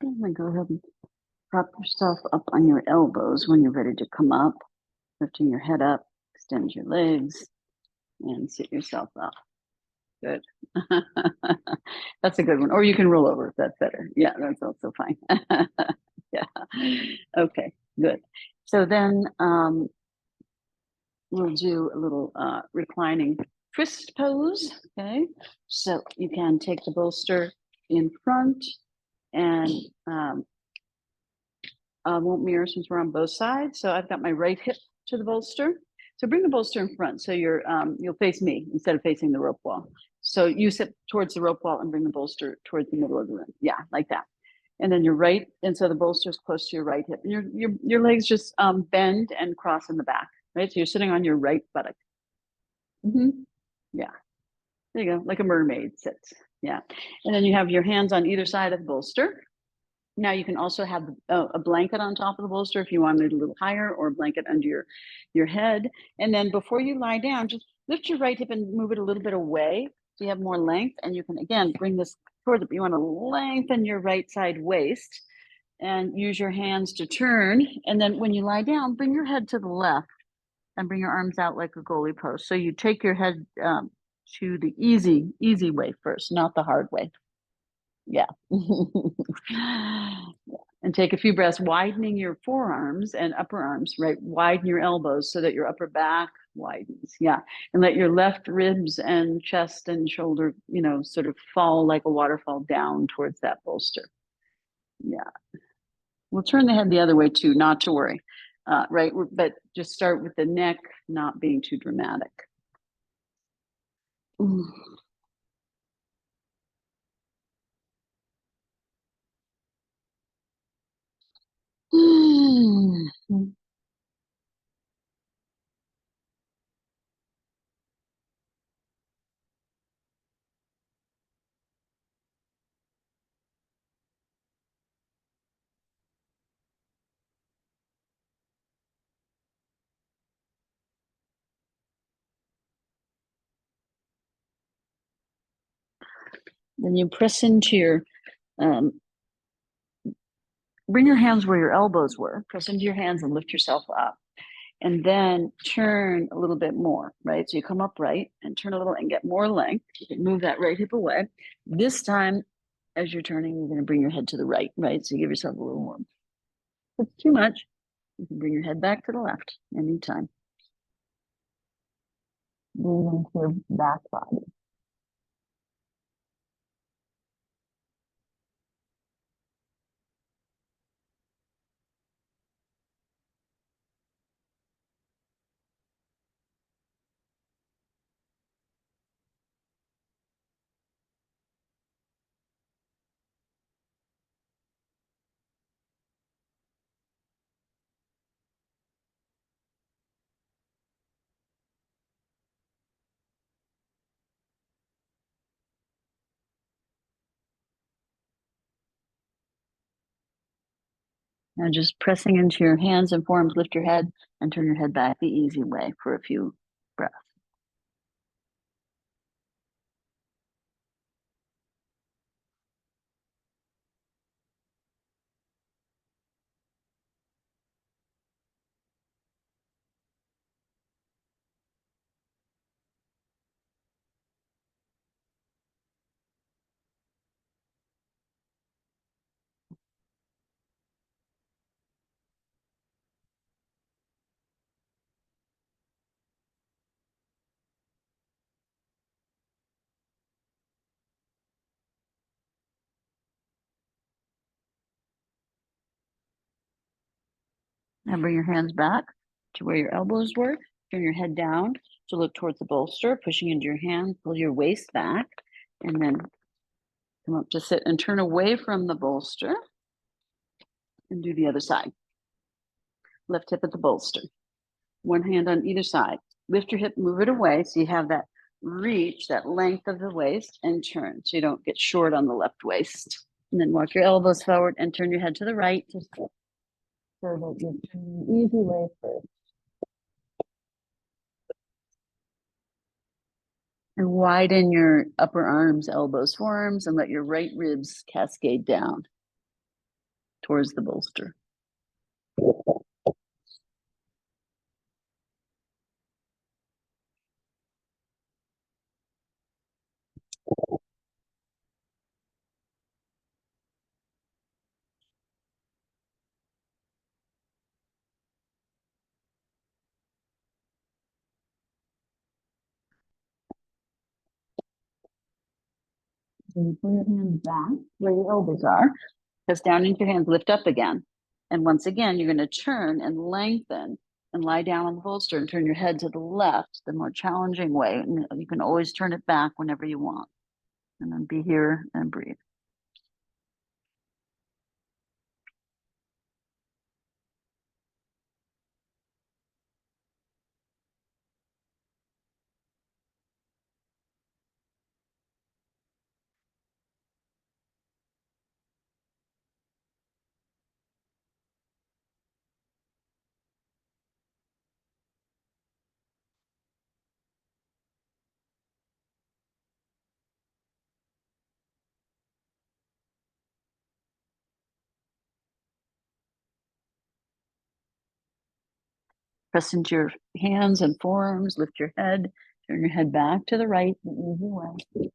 I'm going to go ahead and prop yourself up on your elbows when you're ready to come up, lifting your head up, extend your legs, and sit yourself up. Good. That's a good one. Or you can roll over if that's better. Yeah, that's also fine. Yeah. Okay, good. So then we'll do a little reclining twist pose. Okay. So you can take the bolster in front and won't mirror since we're on both sides. So I've got my right hip to the bolster. So bring the bolster in front so you'll face me instead of facing the rope wall. So you sit towards the rope wall and bring the bolster towards the middle of the room. Yeah, like that. And then your right, and so the bolster is close to your right hip. And your legs just bend and cross in the back, right? So you're sitting on your right buttock. Mm-hmm. Yeah. There you go, like a mermaid sits. Yeah. And then you have your hands on either side of the bolster. Now you can also have a blanket on top of the bolster if you want it a little higher, or a blanket under your head. And then before you lie down, just lift your right hip and move it a little bit away so you have more length. And you can again bring this toward you want to lengthen your right side waist and use your hands to turn. And then when you lie down, bring your head to the left and bring your arms out like a goalie pose. So you take your head to the easy way first, not the hard way. Yeah. And take a few breaths, widening your forearms and upper arms, right? Widen your elbows so that your upper back widens. Yeah. And let your left ribs and chest and shoulder, sort of fall like a waterfall down towards that bolster. Yeah. We'll turn the head the other way too, not to worry. Right. But just start with the neck not being too dramatic. Ooh. Then you press into your, bring your hands where your elbows were, press into your hands and lift yourself up. And then turn a little bit more, right? So you come upright and turn a little and get more length. You can move that right hip away. This time, as you're turning, you're going to bring your head to the right, right? So you give yourself a little more. If it's too much, you can bring your head back to the left anytime. Breathe into your back body. Now just pressing into your hands and forearms, lift your head and turn your head back the easy way for a few breaths. Now bring your hands back to where your elbows were. Turn your head down to look towards the bolster, pushing into your hand, pull your waist back, and then come up to sit and turn away from the bolster and do the other side. Left hip at the bolster. One hand on either side. Lift your hip, move it away so you have that reach, that length of the waist, and turn so you don't get short on the left waist. And then walk your elbows forward and turn your head to the right just so that you're turning the easy way first. And widen your upper arms, elbows, forearms, and let your right ribs cascade down towards the bolster. So you pull your hands back where your elbows are, press down into your hands, lift up again. And once again, you're going to turn and lengthen and lie down on the bolster and turn your head to the left, the more challenging way. And you can always turn it back whenever you want. And then be here and breathe. Press into your hands and forearms, lift your head, turn your head back to the right in an easy way.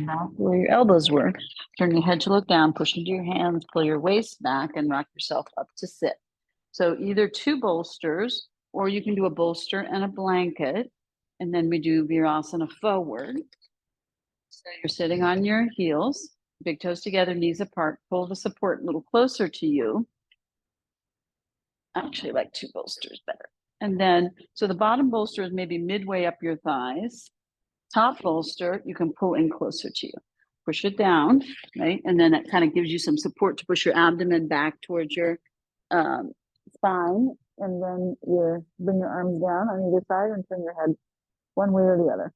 Back where your elbows were. Turn your head to look down, push into your hands, pull your waist back, and rock yourself up to sit. So either two bolsters, or you can do a bolster and a blanket, and then we do Virasana forward. So you're sitting on your heels, big toes together, knees apart, pull the support a little closer to you. I actually like two bolsters better. And then, so the bottom bolster is maybe midway up your thighs. Top bolster, you can pull in closer to you. Push it down, right? And then it kind of gives you some support to push your abdomen back towards your spine. And then you bring your arms down on either side and turn your head one way or the other.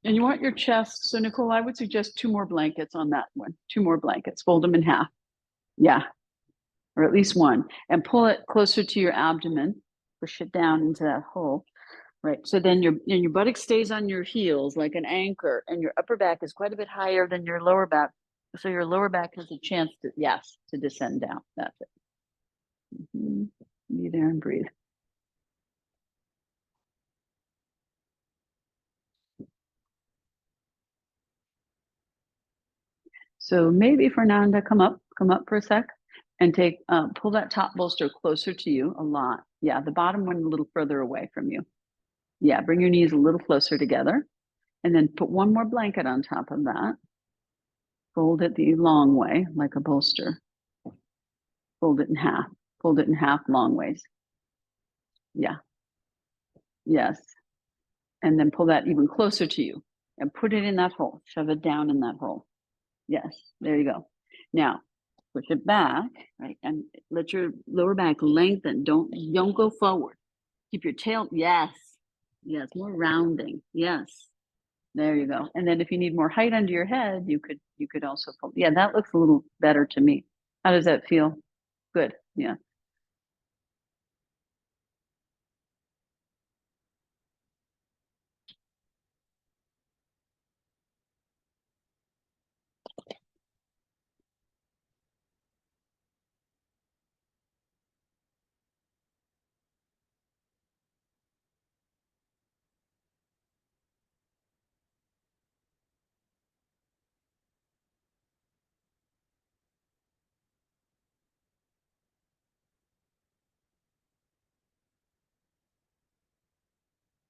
And you want your chest. So Nicole, I would suggest two more blankets on that one. Two more blankets, fold them in half. Yeah, or at least one. And pull it closer to your abdomen. Push it down into that hole. Right. So then your buttock stays on your heels like an anchor, and your upper back is quite a bit higher than your lower back. So your lower back has a chance to, yes, to descend down. That's it. Be there and breathe. So maybe Fernanda, come up for a sec and take, pull that top bolster closer to you a lot. Yeah, the bottom one a little further away from you. Yeah, bring your knees a little closer together, and then put one more blanket on top of that. Fold it the long way, like a bolster. Fold it in half. Fold it in half long ways. Yeah. Yes. And then pull that even closer to you and put it in that hole. Shove it down in that hole. Yes. There you go. Now push it back, right? And let your lower back lengthen. Don't go forward. Keep your tail. Yes. Yes. More rounding. Yes. There you go. And then if you need more height under your head, you could also fold. Yeah, that looks a little better to me. How does that feel? Good. Yeah.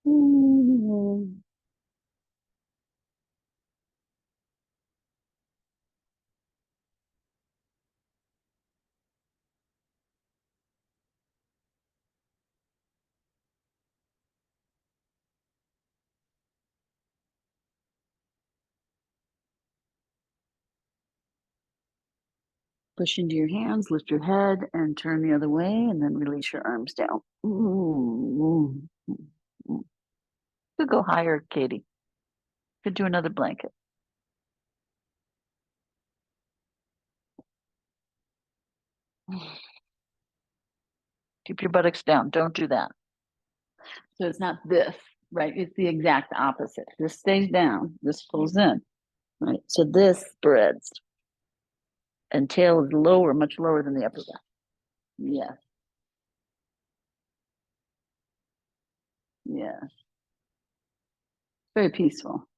Mhm. Push into your hands, lift your head, and turn the other way, and then release your arms down. Ooh. Could go higher, Katie. Could do another blanket. Keep your buttocks down. Don't do that. So it's not this, right? It's the exact opposite. This stays down. This pulls in, right? So this spreads, and tail is lower, much lower than the upper back. Yes, yes. Very peaceful.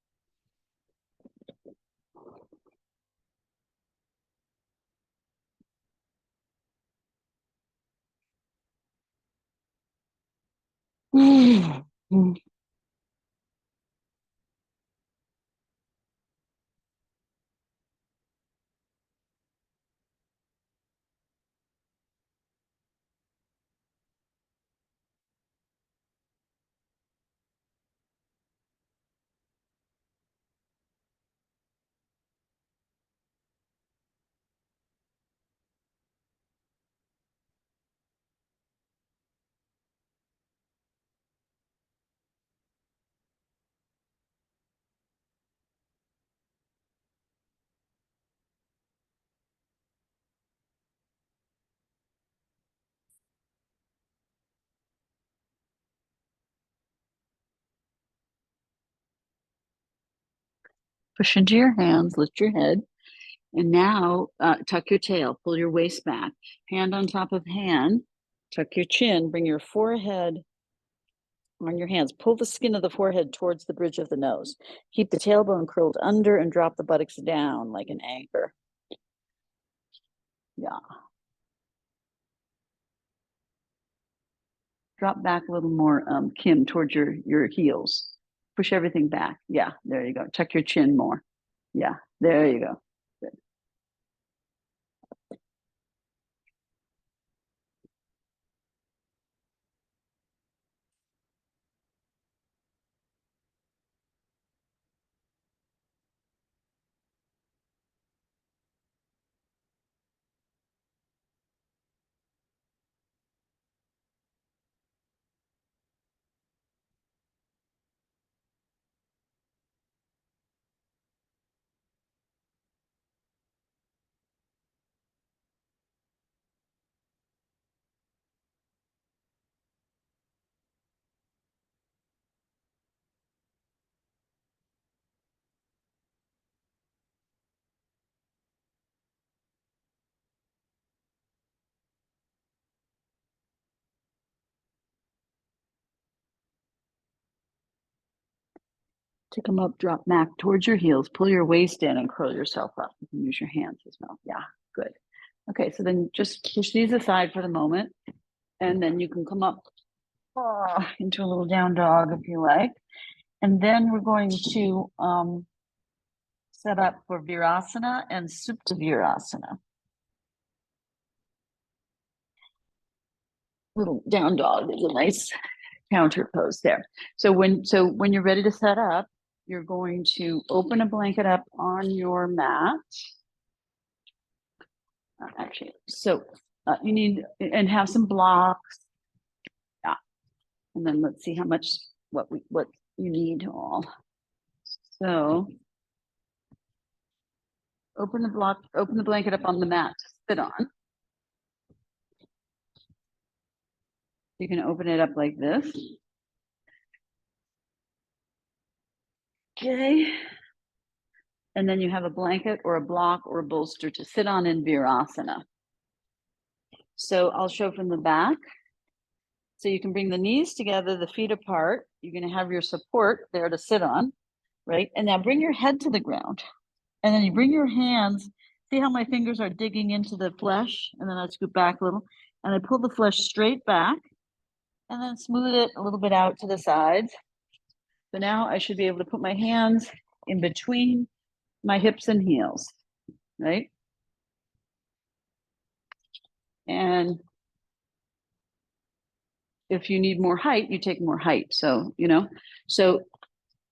Push into your hands, lift your head. And now tuck your tail, pull your waist back, hand on top of hand, tuck your chin, bring your forehead on your hands, pull the skin of the forehead towards the bridge of the nose. Keep the tailbone curled under and drop the buttocks down like an anchor. Yeah. Drop back a little more, Kim, towards your heels. Push everything back. Yeah, there you go. Tuck your chin more. Yeah, there you go. Good. To come up, drop back towards your heels, pull your waist in and curl yourself up. You can use your hands as well. Yeah, good. Okay, so then just push these aside for the moment, and then you can come up into a little down dog if you like. And then we're going to set up for Virasana and Supta Virasana. Little down dog is a nice counter pose there. So when you're ready to set up, you're going to open a blanket up on your mat. Actually, so you need and have some blocks. Yeah, and then let's see how much what you need all. So open the blanket up on the mat to sit on. You can open it up like this. Okay. And then you have a blanket or a block or a bolster to sit on in Virasana. So I'll show from the back. So you can bring the knees together, the feet apart. You're going to have your support there to sit on, right? And now bring your head to the ground. And then you bring your hands. See how my fingers are digging into the flesh? And then I scoop back a little. And I pull the flesh straight back. And then smooth it a little bit out to the sides. So now I should be able to put my hands in between my hips and heels, right? And if you need more height, you take more height. So, so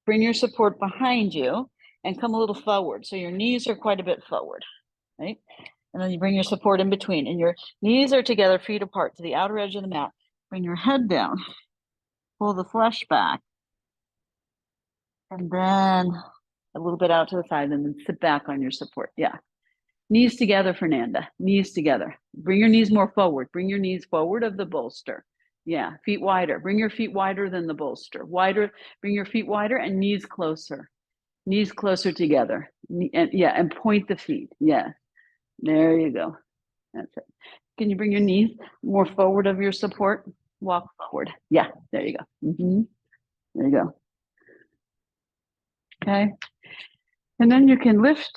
bring your support behind you and come a little forward. So your knees are quite a bit forward, right? And then you bring your support in between and your knees are together, feet apart to the outer edge of the mat. Bring your head down, pull the flesh back, and then a little bit out to the side and then sit back on your support. Yeah. Knees together, Fernanda. Knees together. Bring your knees more forward. Bring your knees forward of the bolster. Yeah, feet wider. Bring your feet wider than the bolster. Wider. Bring your feet wider and knees closer. Knees closer together. And point the feet. Yeah, there you go. That's it. Can you bring your knees more forward of your support? Walk forward. Yeah, there you go. There you go. Okay. And then you can lift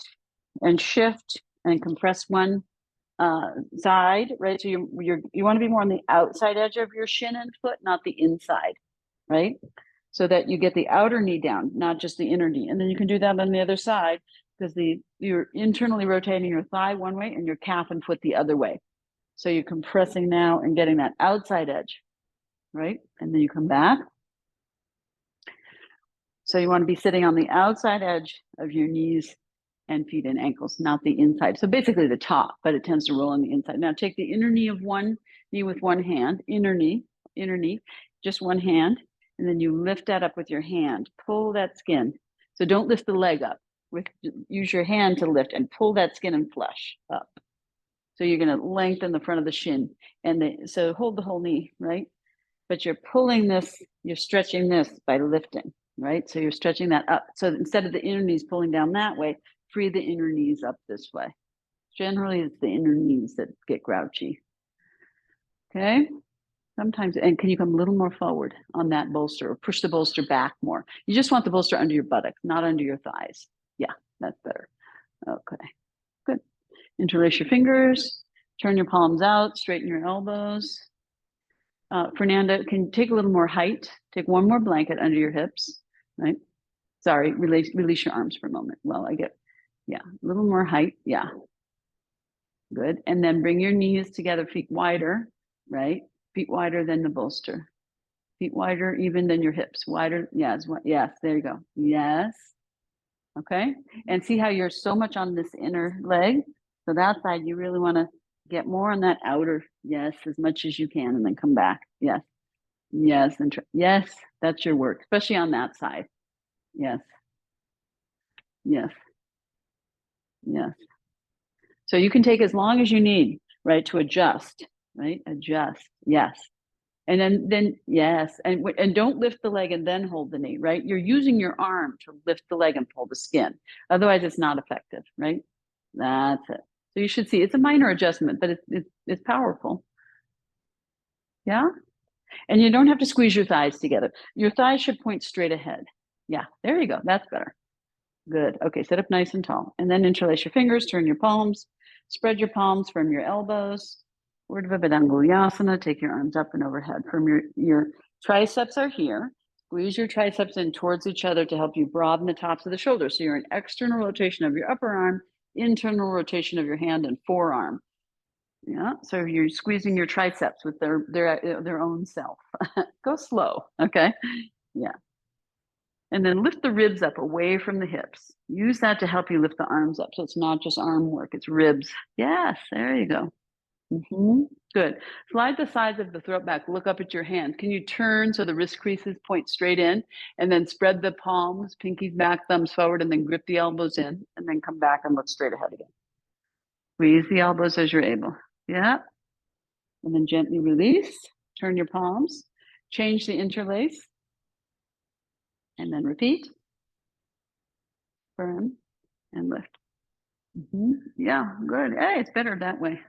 and shift and compress one side, right? So you want to be more on the outside edge of your shin and foot, not the inside, right? So that you get the outer knee down, not just the inner knee. And then you can do that on the other side because you're internally rotating your thigh one way and your calf and foot the other way. So you're compressing now and getting that outside edge, right? And then you come back. So you want to be sitting on the outside edge of your knees and feet and ankles, not the inside. So basically the top, but it tends to roll on the inside. Now take the inner knee of one knee with one hand, inner knee, just one hand. And then you lift that up with your hand, pull that skin. So don't lift the leg up. Use your hand to lift and pull that skin and flesh up. So you're going to lengthen the front of the shin. So hold the whole knee, right? But you're pulling this, you're stretching this by lifting. right? So you're stretching that up. So instead of the inner knees pulling down that way, free the inner knees up this way. Generally, it's the inner knees that get grouchy. Okay. Sometimes, and can you come a little more forward on that bolster or push the bolster back more? You just want the bolster under your buttocks, not under your thighs. Yeah, that's better. Okay, good. Interlace your fingers, turn your palms out, straighten your elbows. Fernanda, can you take a little more height? Take one more blanket under your hips, right? Sorry, release your arms for a moment. Well, yeah, a little more height. Yeah, good. And then bring your knees together, feet wider, right? Feet wider than the bolster. Feet wider even than your hips. Wider, yes, yes, there you go. Yes. Okay. And see how you're so much on this inner leg? So that side, you really want to get more on that outer, yes, as much as you can, and then come back. Yes. Yes. And yes, that's your work, especially on that side. Yes. Yes. Yes. So you can take as long as you need, right, to adjust, right? Adjust. Yes. And then yes, and don't lift the leg and then hold the knee, right? You're using your arm to lift the leg and pull the skin. Otherwise, it's not effective, right? That's it. So you should see it's a minor adjustment, but it's powerful. Yeah. And you don't have to squeeze your thighs together. Your thighs should point straight ahead. Yeah, there you go. That's better. Good. Okay, sit up nice and tall. And then interlace your fingers, turn your palms, spread your palms from your elbows. Urdhva Badangulyasana, take your arms up and overhead. From your triceps are here. Squeeze your triceps in towards each other to help you broaden the tops of the shoulders. So you're an external rotation of your upper arm, internal rotation of your hand and forearm. Yeah, so you're squeezing your triceps with their own self. Go slow, okay? Yeah. And then lift the ribs up away from the hips. Use that to help you lift the arms up. So it's not just arm work, it's ribs. Yes, there you go. Good. Slide the sides of the throat back. Look up at your hands. Can you turn so the wrist creases point straight in? And then spread the palms, pinkies back, thumbs forward, and then grip the elbows in. And then come back and look straight ahead again. Squeeze the elbows as you're able. Yeah. And then gently release. Turn your palms. Change the interlace. And then repeat. Firm and lift. Yeah, good. Hey, it's better that way.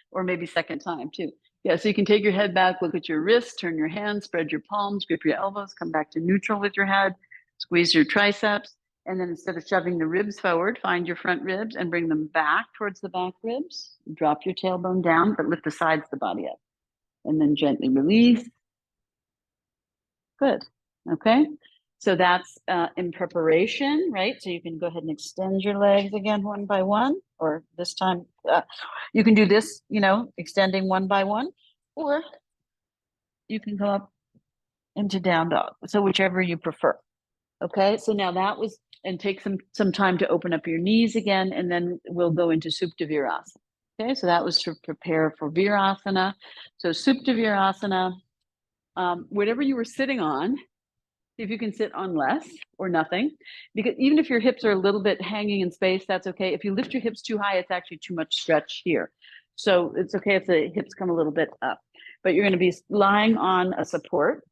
Or maybe second time too. Yeah, so you can take your head back, look at your wrists, turn your hands, spread your palms, grip your elbows, come back to neutral with your head, squeeze your triceps, and then instead of shoving the ribs forward, find your front ribs and bring them back towards the back ribs. Drop your tailbone down, but lift the sides of the body up. And then gently release. Good. Okay. So that's in preparation, right? So you can go ahead and extend your legs again one by one, or this time you can do this, extending one by one, or you can go up into down dog. So whichever you prefer. Okay. So now that was, and take some time to open up your knees again, and then we'll go into Supta Virasana. Okay. So that was to prepare for Virasana. So Supta Virasana, whatever you were sitting on, if you can sit on less or nothing, because even if your hips are a little bit hanging in space, that's okay. If you lift your hips too high, it's actually too much stretch here. So it's okay if the hips come a little bit up, but you're going to be lying on a support.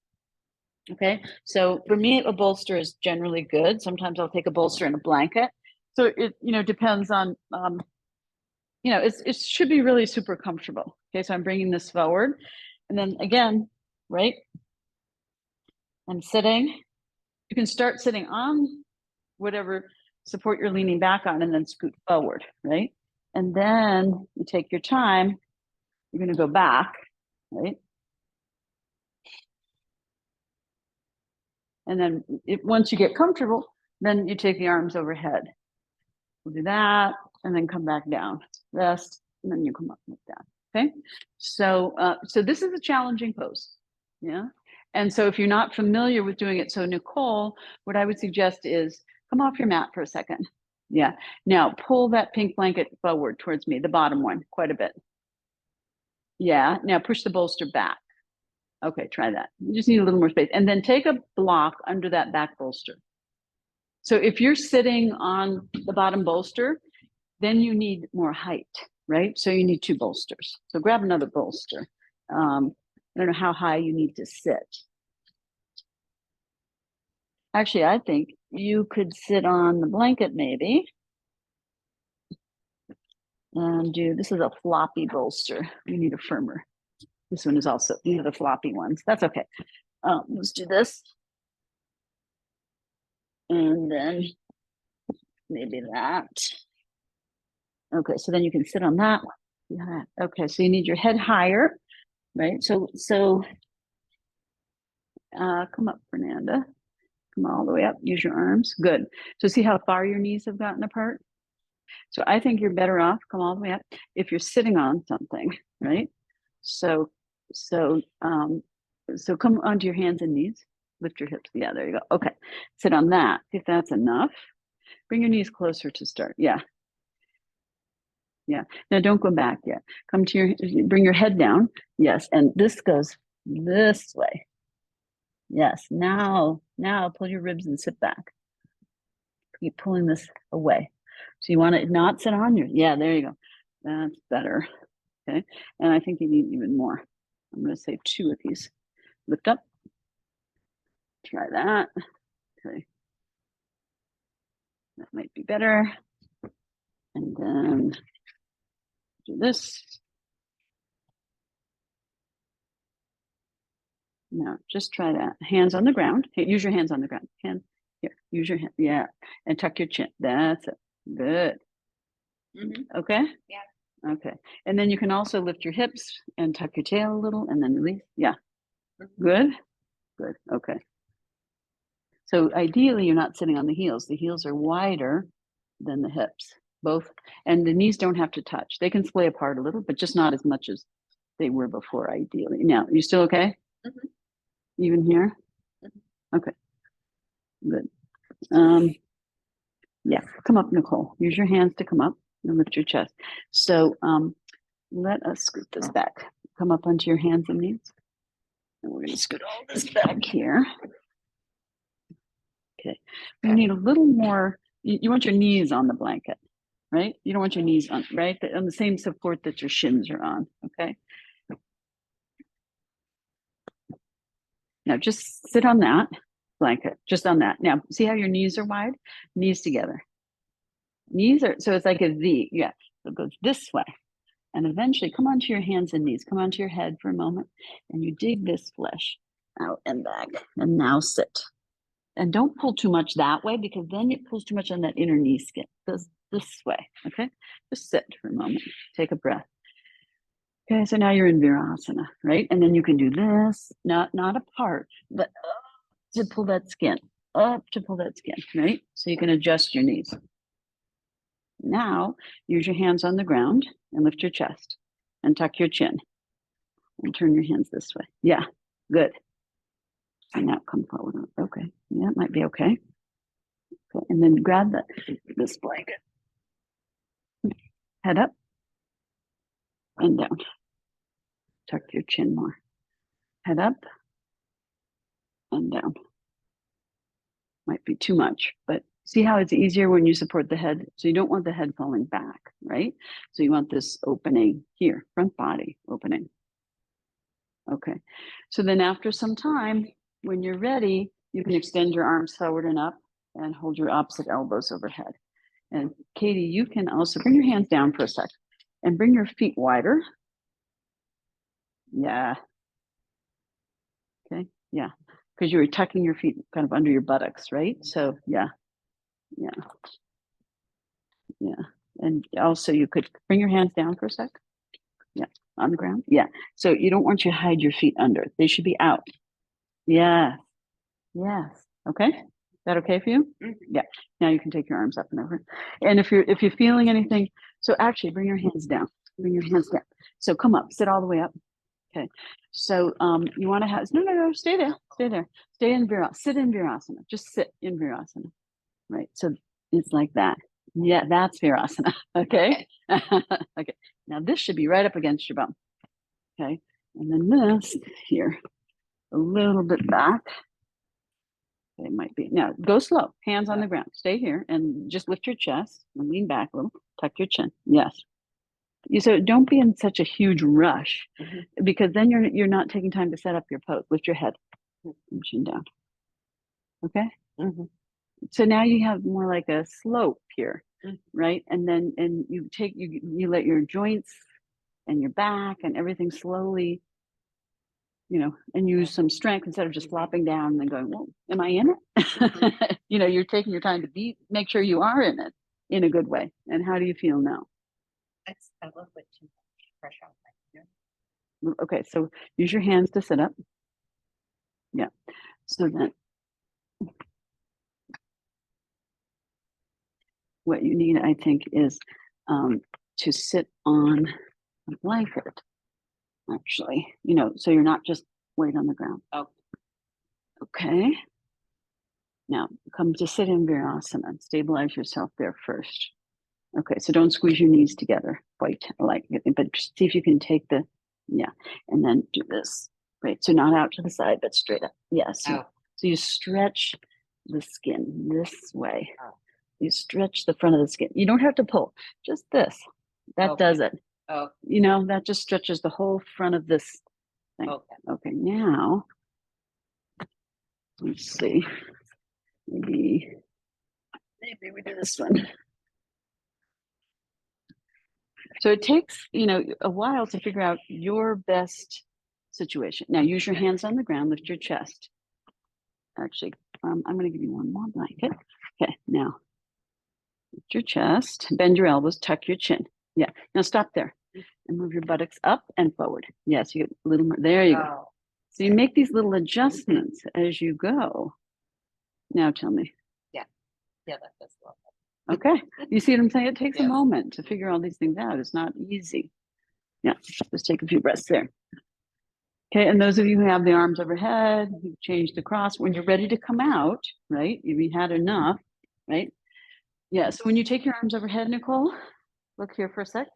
Okay. So for me, a bolster is generally good. Sometimes I'll take a bolster and a blanket. So it, depends on, it should be really super comfortable. Okay. So I'm bringing this forward, and then again, right. I'm sitting. You can start sitting on whatever support you're leaning back on and then scoot forward, right? And then you take your time, you're going to go back, right? And then once you get comfortable, then you take the arms overhead. We'll do that and then come back down, rest, and then you come up and down, okay? So this is a challenging pose, yeah? And so if you're not familiar with doing it, so Nicole, what I would suggest is come off your mat for a second. Yeah. Now pull that pink blanket forward towards me, the bottom one, quite a bit. Yeah. Now push the bolster back. Okay, try that. You just need a little more space. And then take a block under that back bolster. So if you're sitting on the bottom bolster, then you need more height, right? So you need two bolsters. So grab another bolster. I don't know how high you need to sit. Actually, I think you could sit on the blanket maybe and this is a floppy bolster. We need a firmer. This one is also, these are the floppy ones. That's okay. Let's do this. And then maybe that. Okay, so then you can sit on that one. Yeah. Okay, so you need your head higher, right? So come up, Fernanda. Come all the way up. Use your arms. Good. So see how far your knees have gotten apart? So I think you're better off, come all the way up, if you're sitting on something, right? So come onto your hands and knees. Lift your hips. Yeah, there you go. Okay. Sit on that. See if that's enough. Bring your knees closer to start. Yeah. Yeah. Now don't go back yet. Come to bring your head down. Yes. And this goes this way. Yes. Now pull your ribs and sit back. Keep pulling this away. So you want to not sit on your, yeah, there you go. That's better. Okay. And I think you need even more. I'm going to say 2 of these. Lift up. Try that. Okay. That might be better. And then do this. Now just try that. Hands on the ground. Hey, use your hands on the ground. Hand here. Use your hand. Yeah. And tuck your chin. That's it. Good. Okay. Yeah. Okay. And then you can also lift your hips and tuck your tail a little and then release. Yeah. Good. Good. Okay. So ideally, you're not sitting on the heels. The heels are wider than the hips, both, and the knees don't have to touch. They can splay apart a little, but just not as much as they were before, ideally. Now, you still okay? Even here? Okay, good. Yeah, come up, Nicole. Use your hands to come up and lift your chest. So let us scoot this back. Come up onto your hands and knees. And we're going to scoot all this back here. Okay, you need a little more, you want your knees on the blanket, right? You don't want your knees on, right? On the same support that your shins are on, okay? Now just sit on that blanket, just on that. Now, see how your knees are wide? Knees together. Knees are, so it's like a V, yeah. So it goes this way. And eventually come onto your hands and knees, come onto your head for a moment, and you dig this flesh out and back, and now sit. And don't pull too much that way because then it pulls too much on that inner knee skin. It goes this way, okay? Just sit for a moment, take a breath. Okay, so now you're in Virasana, right? And then you can do this, not apart, but up to pull that skin, up to pull that skin, right? So you can adjust your knees. Now, use your hands on the ground and lift your chest and tuck your chin and turn your hands this way. Yeah, good. And now come forward. Okay, yeah, it might be okay. Okay, and then grab this blanket. Head up and down. Tuck your chin more. Head up and down. Might be too much, but see how it's easier when you support the head? So you don't want the head falling back, right? So you want this opening here, front body opening. Okay, so then after some time, when you're ready, you can extend your arms forward and up and hold your opposite elbows overhead. And Katie, you can also bring your hands down for a sec and bring your feet wider. Yeah. Okay, yeah, because you were tucking your feet kind of under your buttocks, right? So yeah. And also you could bring your hands down for a sec. Yeah, on the ground. Yeah. So you don't want you to hide your feet under. They should be out. Yeah. Yes. Okay. Is that okay for you? Yeah. Now you can take your arms up and over. And if you're feeling anything, so actually bring your hands down. Bring your hands down. So come up, sit all the way up. Okay. So you want to have no, stay there. Stay there. Stay in Virasana. Sit in Virasana. Just sit in Virasana. Right. So it's like that. Yeah, that's Virasana. Okay. Okay. Now this should be right up against your bum. Okay. And then this here, a little bit back. It might be. Now go slow. Hands on the ground. Stay here and just lift your chest and lean back a little. Tuck your chin. Yes. So don't be in such a huge rush because then you're not taking time to set up your pose. Lift your head and chin down. Okay. Mhm. So now you have more like a slope here, Mm. right? And then you let your joints and your back and everything slowly, and use some strength instead of just flopping down and then going, well, am I in it? You're taking your time to make sure you are in it in a good way. And how do you feel now? That's a little bit too much pressure on my ear. Okay, so use your hands to sit up. Yeah. So then what you need, I think, is to sit on a blanket, actually, so you're not just weight on the ground. Oh, Okay. Now come to sit in Virasana. Stabilize yourself there first. Okay, so don't squeeze your knees together quite like, but see if you can take yeah, and then do this. Great. So not out to the side, but straight up. Yes. Yeah, oh, so you stretch the skin this way. oh. You stretch the front of the skin. You don't have to pull, just this. That Okay. does it. Oh, That just stretches the whole front of this thing. okay. Okay, now let's see. Maybe we do this one. So it takes, a while to figure out your best situation. Now use your hands on the ground, lift your chest. Actually, I'm going to give you one more blanket. Okay, now lift your chest, bend your elbows, tuck your chin. Yeah, now stop there and move your buttocks up and forward. Yes, you get a little more. There you go. Oh, So you make these little adjustments as you go. Now tell me. yeah, that does a little bit. Okay, you see what I'm saying? It takes a Yes. moment to figure all these things out. It's not easy. Yeah, just take a few breaths there. Okay, and those of you who have the arms overhead, you change the cross. When you're ready to come out, right? You've had enough, right? Yeah, so when you take your arms overhead, Nicole, look here for a sec.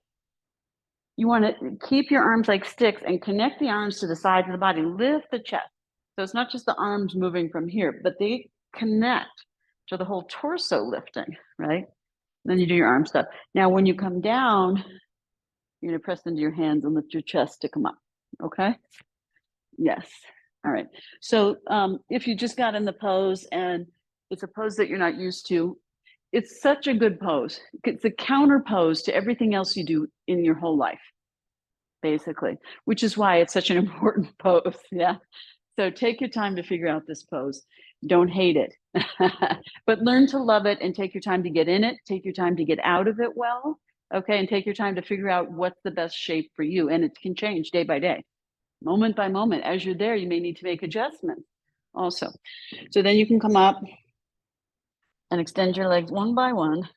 You want to keep your arms like sticks and connect the arms to the sides of the body. Lift the chest. So it's not just the arms moving from here, but they connect to the whole torso lifting, right? Then you do your arm stuff. Now, when you come down, you're going to press into your hands and lift your chest to come up. Okay? Yes. All right. So if you just got in the pose and it's a pose that you're not used to, it's such a good pose. It's a counter pose to everything else you do in your whole life, basically, which is why it's such an important pose. Yeah. So take your time to figure out this pose. Don't hate it, but learn to love it and take your time to get in it. Take your time to get out of it well. Okay. And take your time to figure out what's the best shape for you. And it can change day by day, moment by moment. As you're there, you may need to make adjustments also. So then you can come up and extend your legs one by one.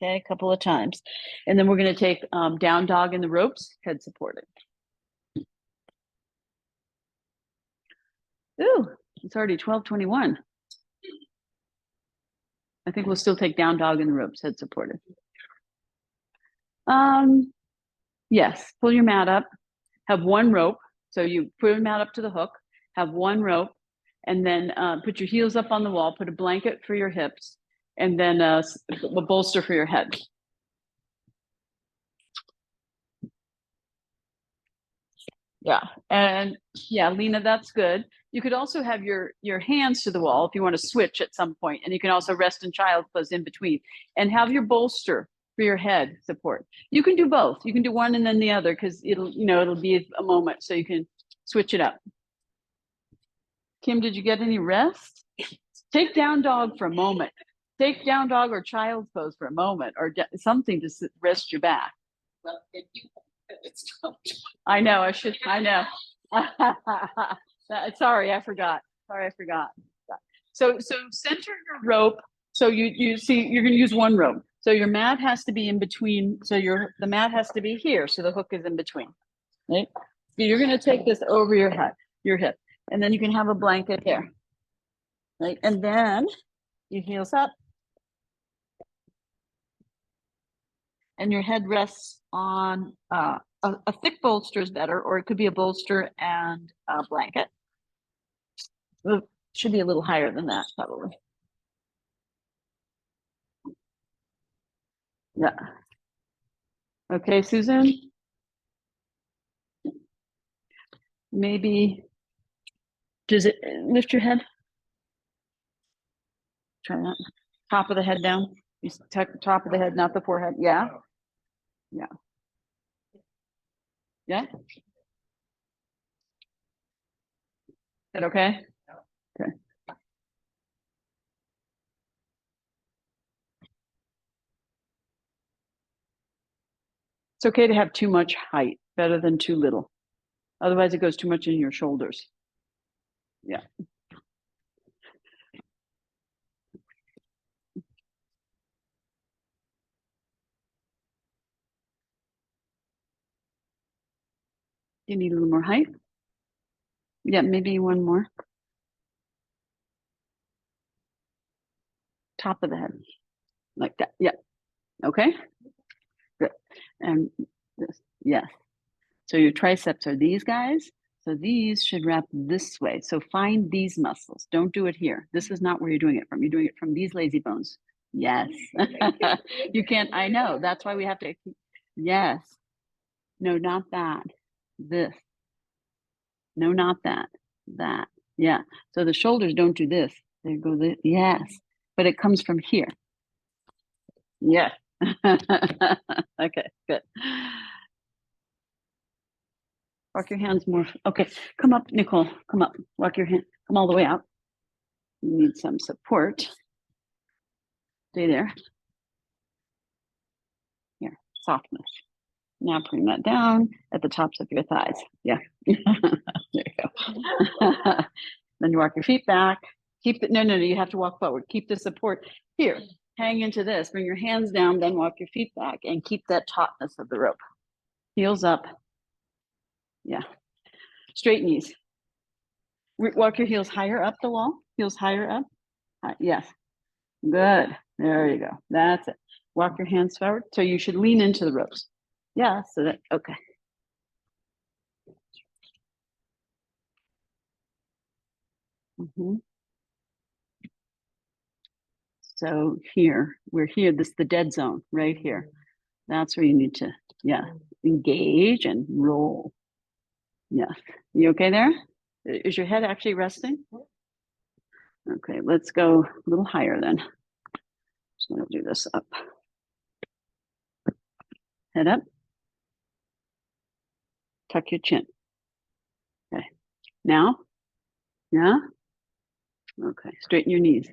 Okay, a couple of times. And then we're going to take down dog in the ropes, head supported. Ooh, it's already 12:21. I think we'll still take down dog in the ropes, head supported. Yes, pull your mat up, have one rope. So you put your mat up to the hook, have one rope, and then put your heels up on the wall, put a blanket for your hips, and then a bolster for your head. Yeah, and yeah, Lena, that's good. You could also have your hands to the wall if you want to switch at some point, and you can also rest in child's pose in between, and have your bolster for your head support. You can do both. You can do one and then the other because it'll be a moment, so you can switch it up. Kim, did you get any rest? Take down dog for a moment. Take down dog or child's pose for a moment, or something to rest your back. Well, if you it's I know. I should. I know. Sorry, I forgot. So center your rope. So you see, you're going to use one rope. So your mat has to be in between. So the mat has to be here. So the hook is in between. Right. So you're going to take this over your hip, and then you can have a blanket here. Right, and then your heels up, and your head rests on a thick bolster is better, or it could be a bolster and a blanket. It should be a little higher than that, probably. Yeah. Okay, Susan. Maybe, does it lift your head? Try that. Top of the head down. You tuck the top of the head, not the forehead. Yeah. Yeah. Yeah. Is that okay? Okay. It's okay to have too much height, better than too little. Otherwise, it goes too much in your shoulders. Yeah. You need a little more height? Yeah, maybe one more. Top of the head. Like that. Yeah. Okay. Good. And this. Yes. So your triceps are these guys. So these should wrap this way. So find these muscles. Don't do it here. This is not where you're doing it from. You're doing it from these lazy bones. Yes. You can't, I know. That's why we have to. Yes. No, not that. This. No, not that. That. Yeah. So the shoulders don't do this. They go this. Yes. But it comes from here. Yes. Okay, good. Walk your hands more. Okay, come up, Nicole. Come up. Walk your hand. Come all the way out. You need some support. Stay there. Here, softness. Now bring that down at the tops of your thighs. Yeah. There you go. Then you walk your feet back. Keep it. No, you have to walk forward. Keep the support here. Hang into this. Bring your hands down, then walk your feet back and keep that tautness of the rope. Heels up. Yeah. Straight knees. Walk your heels higher up the wall. Heels higher up. Yes. Good. There you go. That's it. Walk your hands forward. So you should lean into the ropes. Yeah. So that, okay. So here, we're here. This is the dead zone right here. That's where you need to, yeah, engage and roll. Yes. You okay there? Is your head actually resting? Okay, let's go a little higher then. So I'll do this up. Head up. Tuck your chin. Okay. Now? Yeah? Okay. Straighten your knees.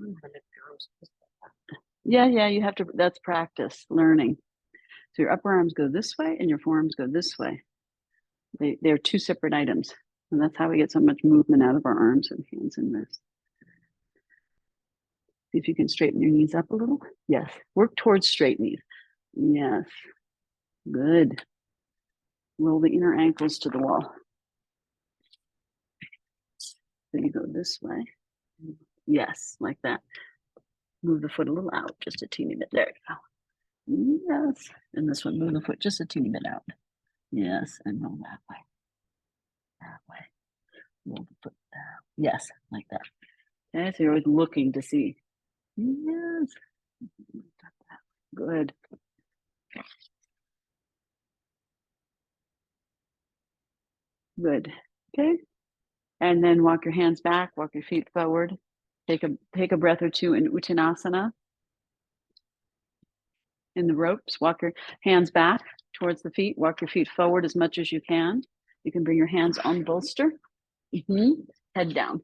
Yeah, you have to, that's practice, learning. So your upper arms go this way and your forearms go this way. They're two separate items. And that's how we get so much movement out of our arms and hands and wrists. See if you can straighten your knees up a little. Yes. Work towards straight knees. Yes. Good. Roll the inner ankles to the wall. So you go this way. Yes, like that. Move the foot a little out, just a teeny bit. There you go. Yes. And this one, move the foot just a teeny bit out. Yes. And roll that way. That way. Roll the foot down. Yes, like that. Okay, so you're always looking to see. Yes. Good. Good. Okay. And then walk your hands back, walk your feet forward. Take a breath or two in Uttanasana. In the ropes, walk your hands back towards the feet, walk your feet forward as much as you can. You can bring your hands on the bolster. Head down.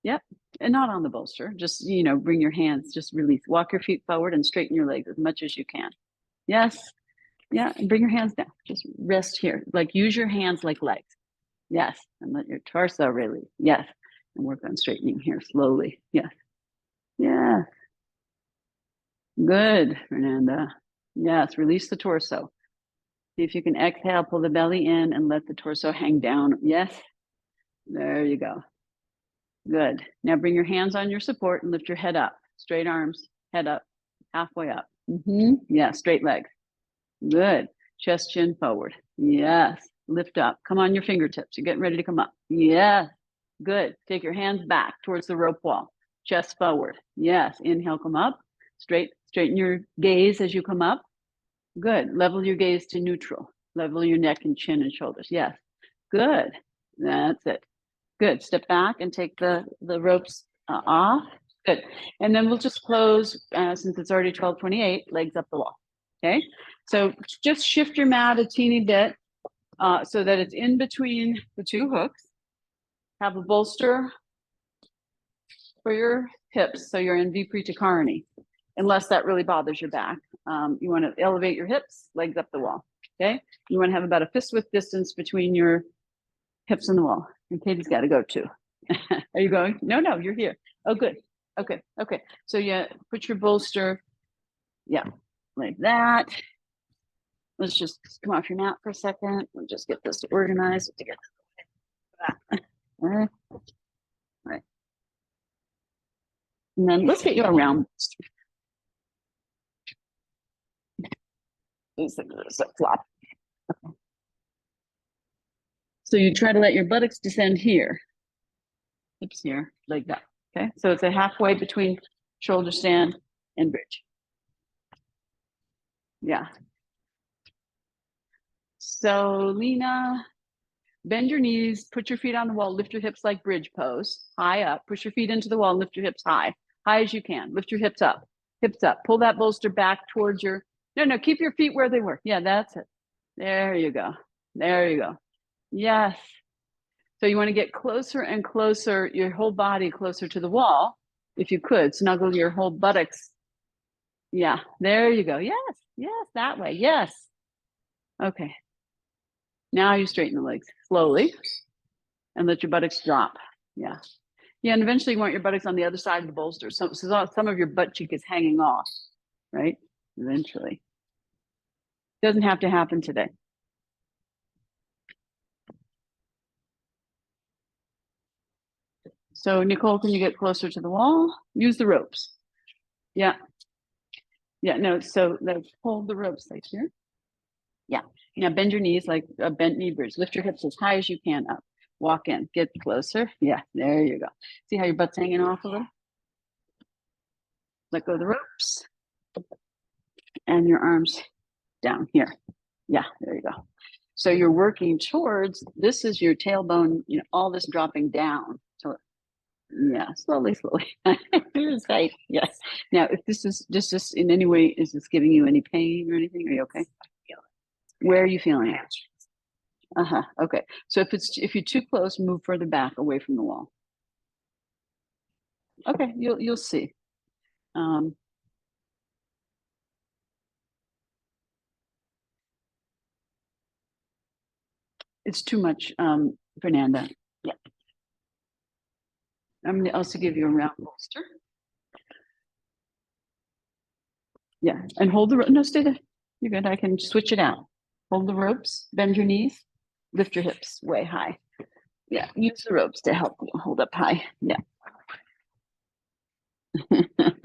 Yep. And not on the bolster. Just, bring your hands, just release. Walk your feet forward and straighten your legs as much as you can. Yes. Yeah. And bring your hands down. Just rest here. Like use your hands like legs. Yes. And let your torso release. Yes. And work on straightening here slowly. Yes. Yeah. Good, Fernanda. Yes. Release the torso. See if you can exhale, pull the belly in and let the torso hang down. Yes. There you go. Good. Now bring your hands on your support and lift your head up. Straight arms, head up, halfway up. Yeah, straight legs. Good. Chest, chin forward. Yes. Lift up. Come on your fingertips. You're getting ready to come up. Yeah. Good. Take your hands back towards the rope wall. Chest forward. Yes. Inhale, come up. Straighten your gaze as you come up. Good. Level your gaze to neutral. Level your neck and chin and shoulders. Yes. Good. That's it. Good. Step back and take the ropes off. Good. And then we'll just close, since it's already 12:28, legs up the wall. Okay. So just shift your mat a teeny bit so that it's in between the two hooks. Have a bolster for your hips, so you're in Viparita Karani, unless that really bothers your back. You want to elevate your hips, legs up the wall. Okay. You want to have about a fist width distance between your hips and the wall. And Katie's got to go too. Are you going? No, you're here. Oh, good. Okay. So yeah, put your bolster. Yeah, like that. Let's just come off your mat for a second. We'll just get this organized together. All right. And then let's get you around. Flop. Okay. So you try to let your buttocks descend here. Hips here, like that. Okay. So it's a halfway between shoulder stand and bridge. Yeah. So Lena, bend your knees, put your feet on the wall, lift your hips like bridge pose, high up, push your feet into the wall, lift your hips high as you can. Lift your hips up, pull that bolster back towards your, no, keep your feet where they were. Yeah, that's it. There you go. Yes. So you want to get closer and closer, your whole body closer to the wall. If you could, snuggle your whole buttocks. Yeah, there you go. Yes, that way. Yes. Okay. Now you straighten the legs slowly and let your buttocks drop. Yeah. And eventually you want your buttocks on the other side of the bolster. So some of your butt cheek is hanging off, right? Eventually. Doesn't have to happen today. So Nicole, can you get closer to the wall? Use the ropes. Yeah. No, so let's hold the ropes like here. Yeah. Now bend your knees like a bent knee bridge. Lift your hips as high as you can up. Walk in, get closer. Yeah, there you go. See how your butt's hanging off a little? Let go of the ropes. And your arms down here. Yeah, there you go. So you're working towards, this is your tailbone, all this dropping down. So yeah, slowly. Here's tight. Yes. Now, if this is in any way, is this giving you any pain or anything? Are you okay? Where are you feeling it? Okay. So if you're too close, move further back away from the wall. Okay, you'll see. It's too much, Fernanda. Yeah. I'm gonna also give you a round bolster. Yeah, and hold the no, stay there. You're good. I can switch it out. Hold the ropes, bend your knees, lift your hips way high. Yeah, use the ropes to help you hold up high. Yeah.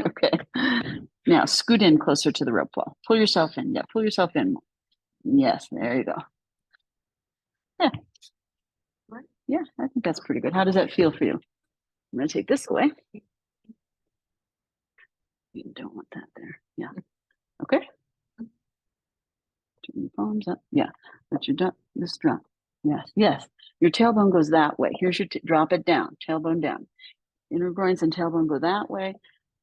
Okay. Now scoot in closer to the rope wall. Pull yourself in. Yeah, pull yourself in. Yes, there you go. Yeah. Yeah, I think that's pretty good. How does that feel for you? I'm going to take this away. You don't want that there. Yeah. Okay. Turn your palms up. Yeah. Let your this drop. Yes. Your tailbone goes that way. Here's your drop it down. Tailbone down. Inner groins and tailbone go that way.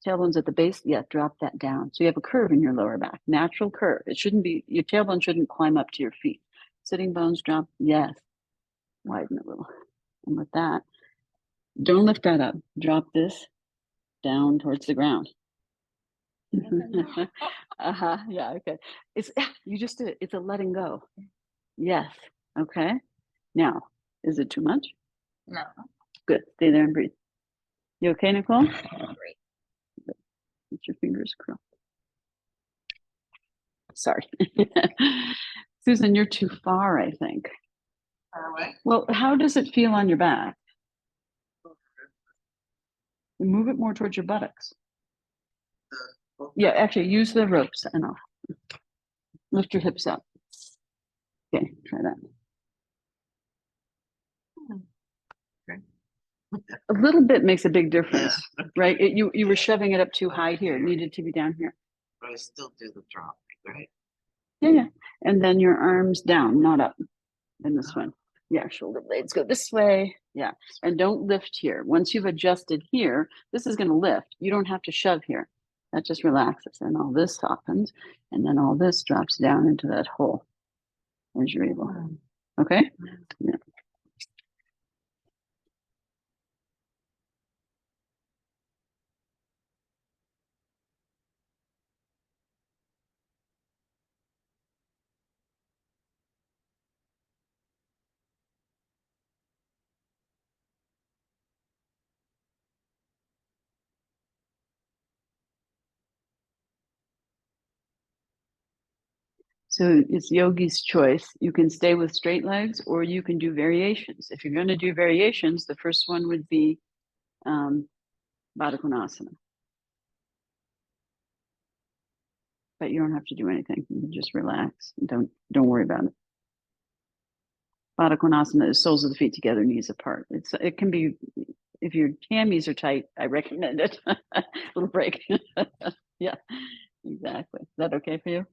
Tailbone's at the base. Yeah, drop that down. So you have a curve in your lower back. Natural curve. It shouldn't be, your tailbone shouldn't climb up to your feet. Sitting bones drop. Yes. Widen a little. And with that, don't lift that up. Drop this down towards the ground. Yeah, okay. It's you just did it. It's a letting go. Yes. Okay. Now, is it too much? No. Good. Stay there and breathe. You okay, Nicole? Great. Get your fingers crossed. Sorry. Susan, you're too far, I think. Far away? Well, how does it feel on your back? Move it more towards your buttocks. Yeah, actually use the ropes and I'll lift your hips up. Okay, try that. Okay. A little bit makes a big difference, right? You were shoving it up too high here. It needed to be down here. But I still do the drop, right? Yeah. And then your arms down, not up in this one. Yeah, shoulder blades go this way. Yeah, and don't lift here. Once you've adjusted here, this is going to lift. You don't have to shove here. That just relaxes, and all this softens, and then all this drops down into that hole as you're able. Okay? Yeah. So it's yogi's choice. You can stay with straight legs or you can do variations. If you're going to do variations, the first one would be Baddha Konasana. But you don't have to do anything. You can just relax. Don't worry about it. Baddha Konasana is soles of the feet together, knees apart. It can be, if your hammies are tight, I recommend it. A little break. Yeah, exactly. Is that okay for you?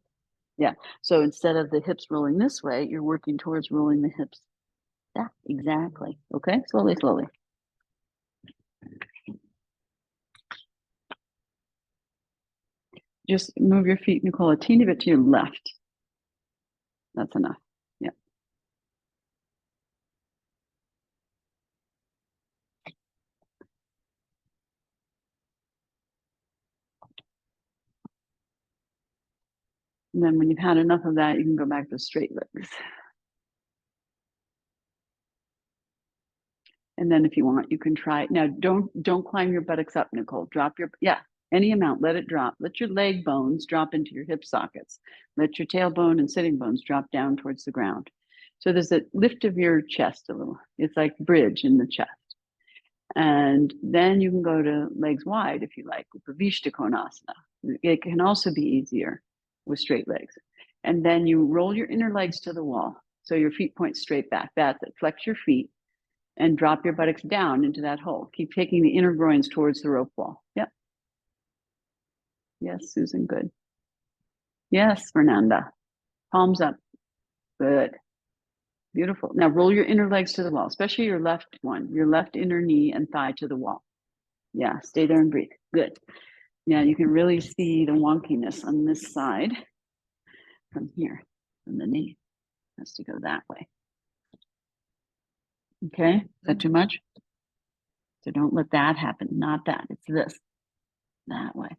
Yeah. So instead of the hips rolling this way, you're working towards rolling the hips. Yeah, exactly. Okay, slowly, slowly. Just move your feet, Nicole, a teeny bit to your left. That's enough. Yeah. And then when you've had enough of that, you can go back to straight legs. And then if you want, you can try. Now, don't climb your buttocks up, Nicole. Drop your, yeah, any amount, let it drop. Let your leg bones drop into your hip sockets. Let your tailbone and sitting bones drop down towards the ground. So there's a lift of your chest a little. It's like bridge in the chest. And then you can go to legs wide if you like, Upavishta Konasana. It can also be easier with straight legs. And then you roll your inner legs to the wall. So your feet point straight back. That's it. Flex your feet and drop your buttocks down into that hole. Keep taking the inner groins towards the rope wall. Yep. Yes, Susan, good. Yes, Fernanda. Palms up. Good. Beautiful. Now roll your inner legs to the wall, especially your left one, your left inner knee and thigh to the wall. Yeah, stay there and breathe. Good. Yeah, you can really see the wonkiness on this side from here, from the knee. Has to go that way. Okay, is that too much? So don't let that happen. Not that. It's this. That way.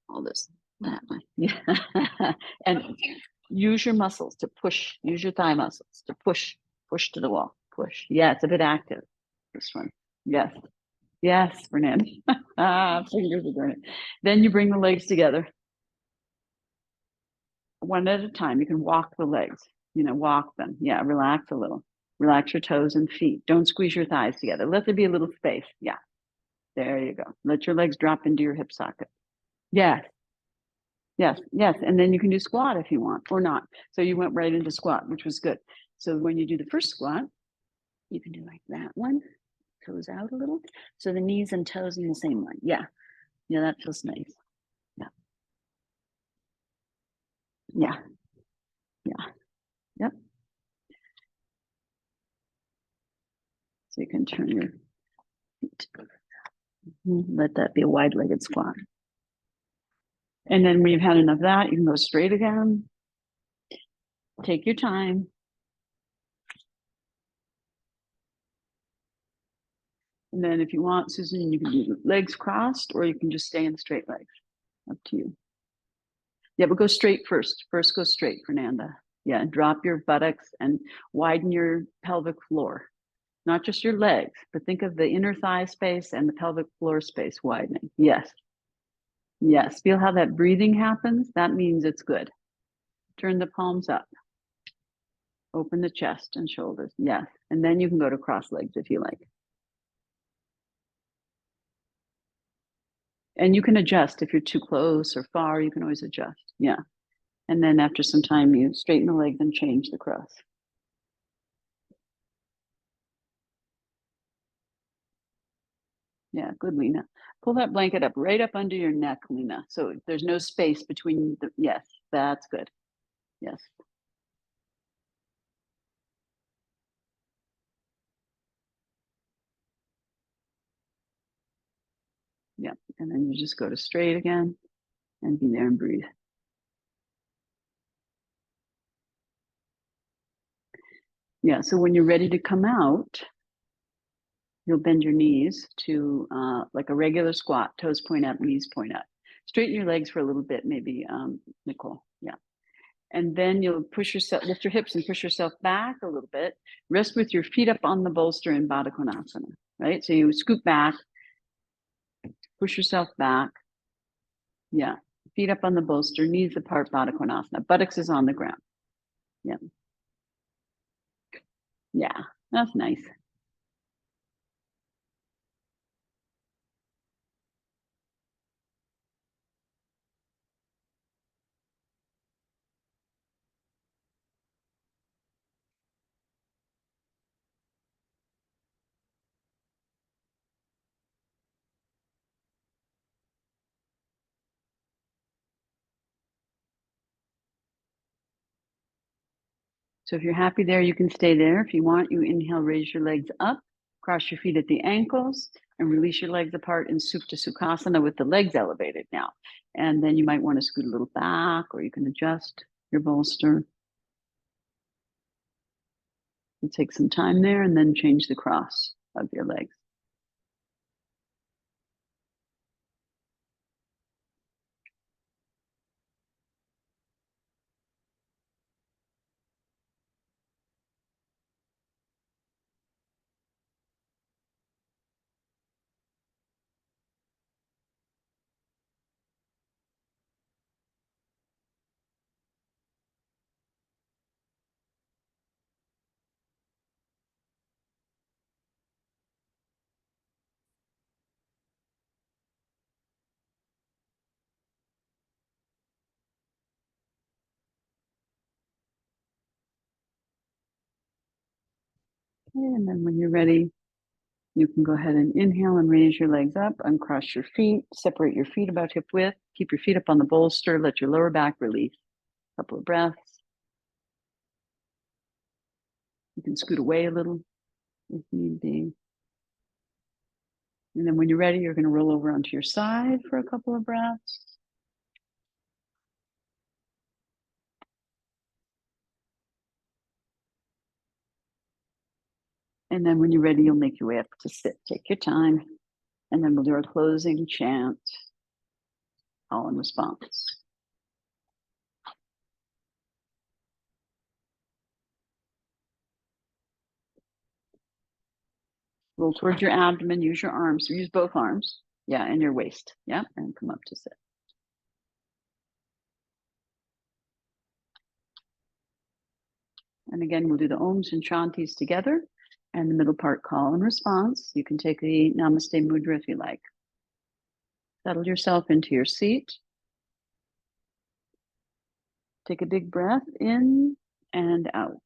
All this. That way. Yeah. And use your muscles to push. Use your thigh muscles to push. Push to the wall. Push. Yeah, it's a bit active. This one. Yes. Yes, Fernand. Fingers are burning. Then you bring the legs together. One at a time. You can walk the legs, walk them. Yeah, relax a little. Relax your toes and feet. Don't squeeze your thighs together. Let there be a little space. Yeah, there you go. Let your legs drop into your hip socket. Yes, yes, yes. And then you can do squat if you want or not. So you went right into squat, which was good. So when you do the first squat, you can do like that one, toes out a little. So the knees and toes in the same line. Yeah, yeah, that feels nice. Yeah, yeah, yeah, yep. So you can turn your feet. Let that be a wide-legged squat. And then when you've had enough of that, you can go straight again. Take your time. And then if you want, Susan, you can do legs crossed or you can just stay in straight legs. Up to you. Yeah, but go straight first. First, go straight, Fernanda. Yeah, and drop your buttocks and widen your pelvic floor. Not just your legs, but think of the inner thigh space and the pelvic floor space widening. Yes. Yes. Feel how that breathing happens? That means it's good. Turn the palms up. Open the chest and shoulders. Yes. And then you can go to cross legs if you like. And you can adjust if you're too close or far, you can always adjust. Yeah. And then after some time, you straighten the legs and change the cross. Yeah, good, Lena. Pull that blanket up right up under your neck, Lena. So there's no space between the, yes, that's good. Yes. And then you just go to straight again and be there and breathe. Yeah, so when you're ready to come out, you'll bend your knees to like a regular squat, toes point up, knees point up. Straighten your legs for a little bit, maybe, Nicole. Yeah. And then you'll push yourself, lift your hips and push yourself back a little bit. Rest with your feet up on the bolster in Baddha Konasana, right? So you scoot back, push yourself back. Yeah. Feet up on the bolster, knees apart, Baddha Konasana. Buttocks is on the ground. Yeah. Yeah. That's nice. So if you're happy there, you can stay there. If you want, you inhale, raise your legs up, cross your feet at the ankles, and release your legs apart in Supta Sukhasana with the legs elevated now. And then you might want to scoot a little back, or you can adjust your bolster. And take some time there, and then change the cross of your legs. Okay, and then when you're ready, you can go ahead and inhale and raise your legs up, uncross your feet, separate your feet about hip width, keep your feet up on the bolster, let your lower back release. A couple of breaths. You can scoot away a little if need be. And then when you're ready, you're going to roll over onto your side for a couple of breaths. And then when you're ready, you'll make your way up to sit. Take your time. And then we'll do our closing chant, all in response. Roll towards your abdomen, use your arms, use both arms. Yeah, and your waist. Yeah, and come up to sit. And again, we'll do the Oms and Shantis together. And the middle part, call and response. You can take the Namaste Mudra if you like. Settle yourself into your seat. Take a big breath in and out.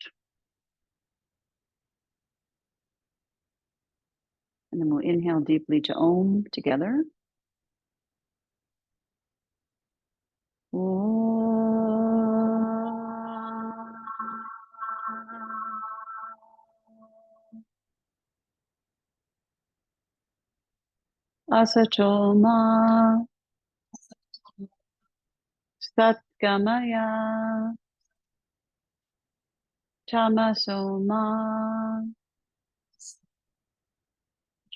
And then we'll inhale deeply to Om together. Asatoma Satgamaya Tamasoma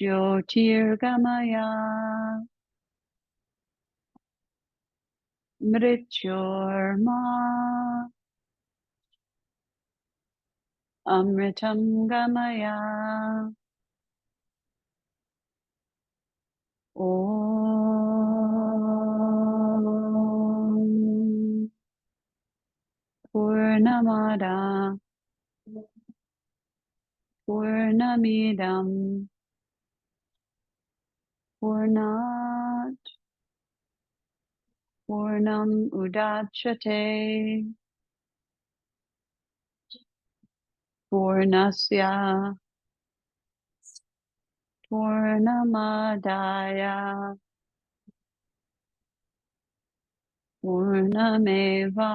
Jyotirgamaya Mrityorma Amritam Gamaya Om Purnamada Purnamidam Purnat Purnam Udachyate Purnasya Purnamadaya Purnameva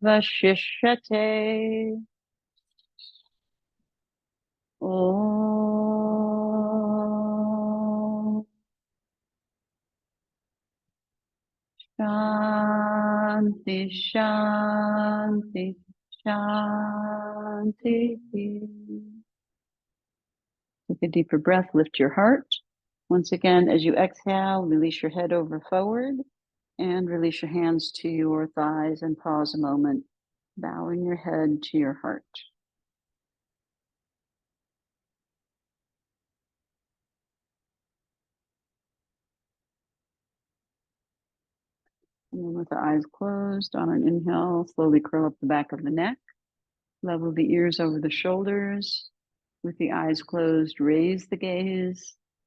Vashishyate. Om Shanti, Shanti, Shanti. Take a deeper breath, lift your heart. Once again, as you exhale, release your head over forward and release your hands to your thighs and pause a moment, bowing your head to your heart. And then with the eyes closed, on an inhale, slowly curl up the back of the neck, level the ears over the shoulders. With the eyes closed, raise the gaze,